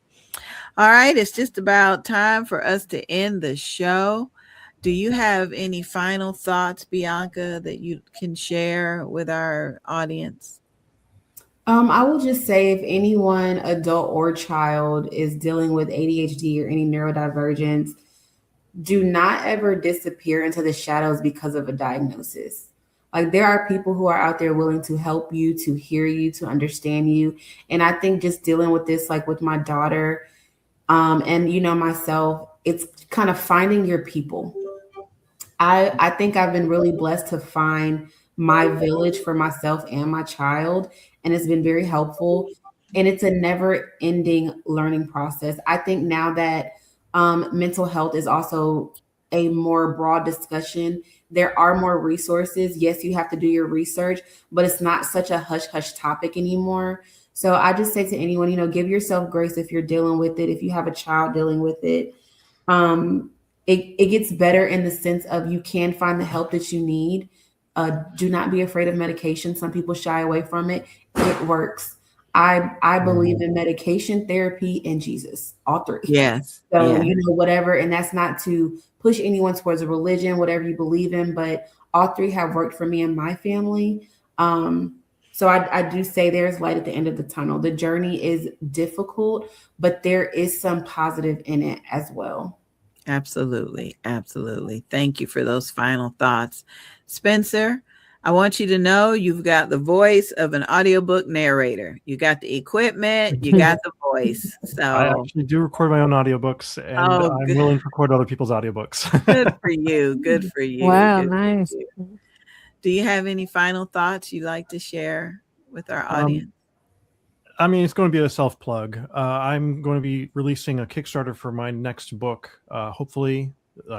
All right, it's just about time for us to end the show. Do you have any final thoughts, Bianca, that you can share with our audience? I will just say, if anyone, adult or child, is dealing with ADHD or any neurodivergence, do not ever disappear into the shadows because of a diagnosis. Like, there are people who are out there willing to help you, to hear you, to understand you. And I think just dealing with this, like with my daughter, and myself, it's kind of finding your people. I think I've been really blessed to find my village for myself and my child, and it's been very helpful. And it's a never ending learning process. I think now that mental health is also a more broad discussion, there are more resources. Yes, you have to do your research, but it's not such a hush hush topic anymore. So I just say to anyone, give yourself grace if you're dealing with it. If you have a child dealing with it, it gets better in the sense of you can find the help that you need. Do not be afraid of medication. Some people shy away from it. It works. I believe in medication, therapy, and Jesus, all three. Yes. So, whatever. And that's not to push anyone towards a religion, whatever you believe in, but all three have worked for me and my family. So I do say there's light at the end of the tunnel. The journey is difficult, but there is some positive in it as well. Absolutely. Absolutely. Thank you for those final thoughts. Spencer, I want you to know you've got the voice of an audiobook narrator. You got the equipment, you got the voice. So I actually do record my own audiobooks, and I'm willing to record other people's audiobooks. Good for you. Good for you. Wow, Good nice. you. Do you have any final thoughts you'd like to share with our audience? I mean, it's going to be a self-plug. I'm going to be releasing a Kickstarter for my next book, hopefully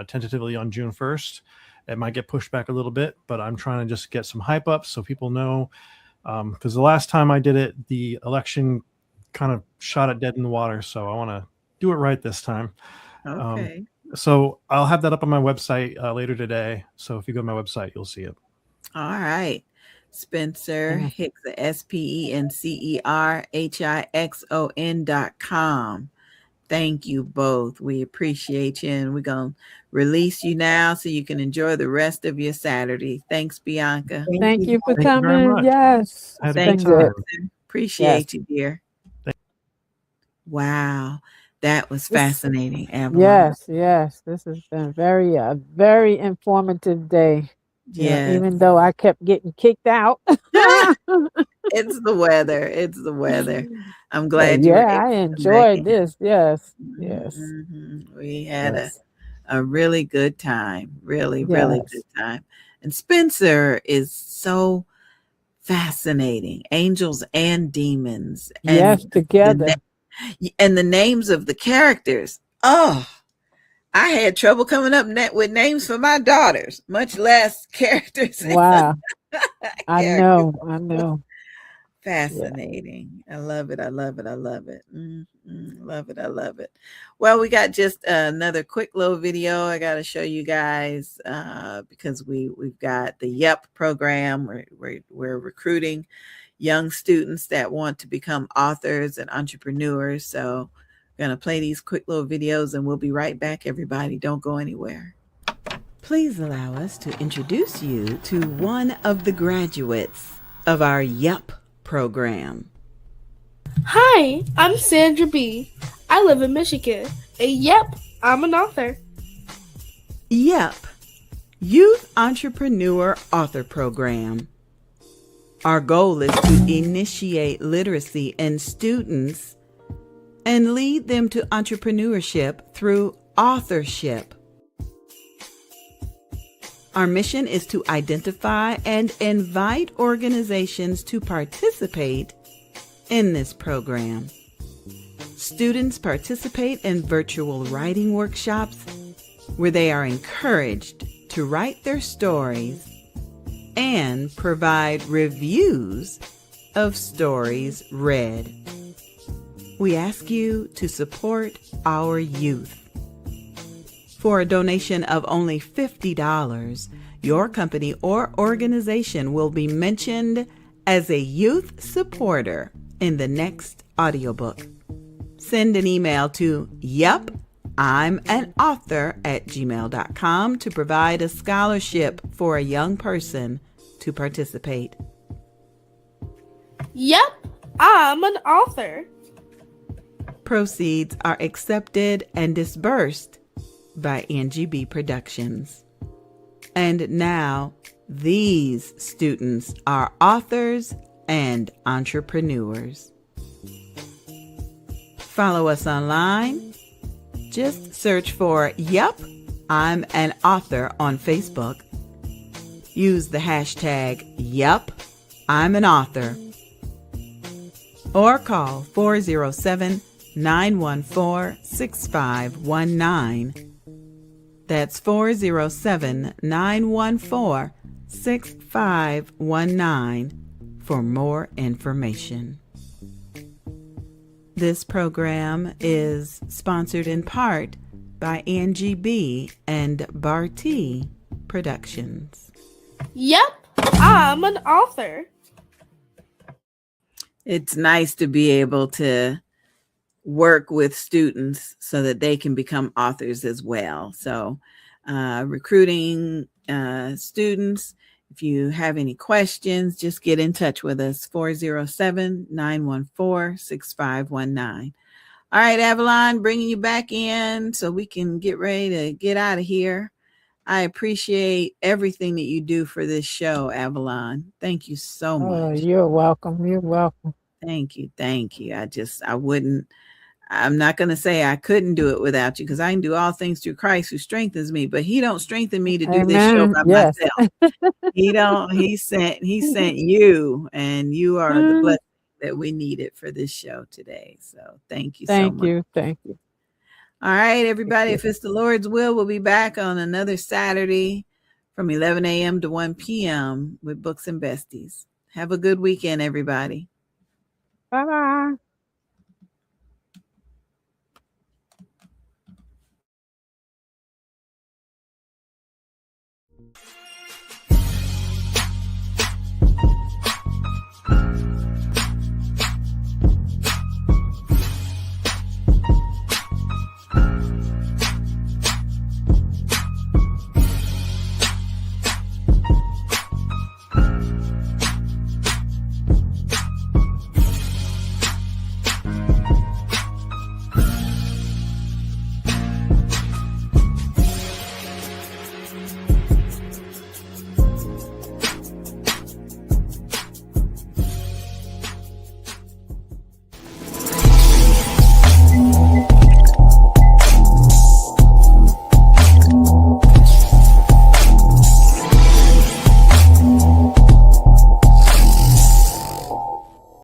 tentatively on June 1st. It might get pushed back a little bit, but I'm trying to just get some hype up so people know. Because the last time I did it, the election kind of shot it dead in the water. So I want to do it right this time. Okay. So I'll have that up on my website later today. So if you go to my website, you'll see it. All right. Spencer Hickson, SpencerHixon.com. Thank you both. We appreciate you, and we're going to release you now so you can enjoy the rest of your Saturday. Thanks, Bianca. Thank you for Thank you very coming. much. Yes. I had a Thank good you. time. Appreciate you, dear. Wow. That was fascinating, Avalon. Yes. This has been very informative day. Yeah. Even though I kept getting kicked out. It's the weather. I'm glad you were able I to enjoyed make this. Yes. Mm-hmm. We had a really good time. Really good time. And Spencer is so fascinating. Angels and demons. And yes, together. And the names of the characters. Oh, I had trouble coming up with names for my daughters, much less characters. Wow. I know. Fascinating. I love it. I love it. I love it. Love it. I love it. Well, we got just another quick little video I got to show you guys because we've got the YEP program. We're recruiting young students that want to become authors and entrepreneurs. So I'm going to play these quick little videos and we'll be right back, everybody. Don't go anywhere. Please allow us to introduce you to one of the graduates of our YEP program. Hi, I'm Sandra BEE. I live in Michigan. And yep, I'm an author. YEP, Youth Entrepreneur Author Program. Our goal is to initiate literacy in students and lead them to entrepreneurship through authorship. Our mission is to identify and invite organizations to participate in this program. Students participate in virtual writing workshops where they are encouraged to write their stories and provide reviews of stories read. We ask you to support our youth. For a donation of only $50, your company or organization will be mentioned as a youth supporter in the next audiobook. Send an email to yepI'mAnAuthor@gmail.com to provide a scholarship for a young person to participate. Yep, I'm an author. Proceeds are accepted and disbursed by Angie BEE Productions. And now, these students are authors and entrepreneurs. Follow us online. Just search for Yep, I'm an Author on Facebook. Use the hashtag Yep, I'm an Author. Or call 407-914-6519. That's 407-914-6519 for more information. This program is sponsored in part by Angie BEE and Barty Productions. Yep, I'm an author. It's nice to be able to work with students so that they can become authors as well. So recruiting students, if you have any questions, just get in touch with us, 407-914-6519. All right, Avalon, bringing you back in so we can get ready to get out of here. I appreciate everything that you do for this show, Avalon. Thank you so much. Oh, you're welcome. You're welcome. Thank you. Thank you. I'm not going to say I couldn't do it without you because I can do all things through Christ who strengthens me, but he don't strengthen me to do this show by myself. He sent you, and you are the blessing that we needed for this show today. So thank you so much. Thank you. All right, everybody, if it's the Lord's will, we'll be back on another Saturday from 11 a.m. to 1 p.m. with Books and Besties. Have a good weekend, everybody. Bye-bye.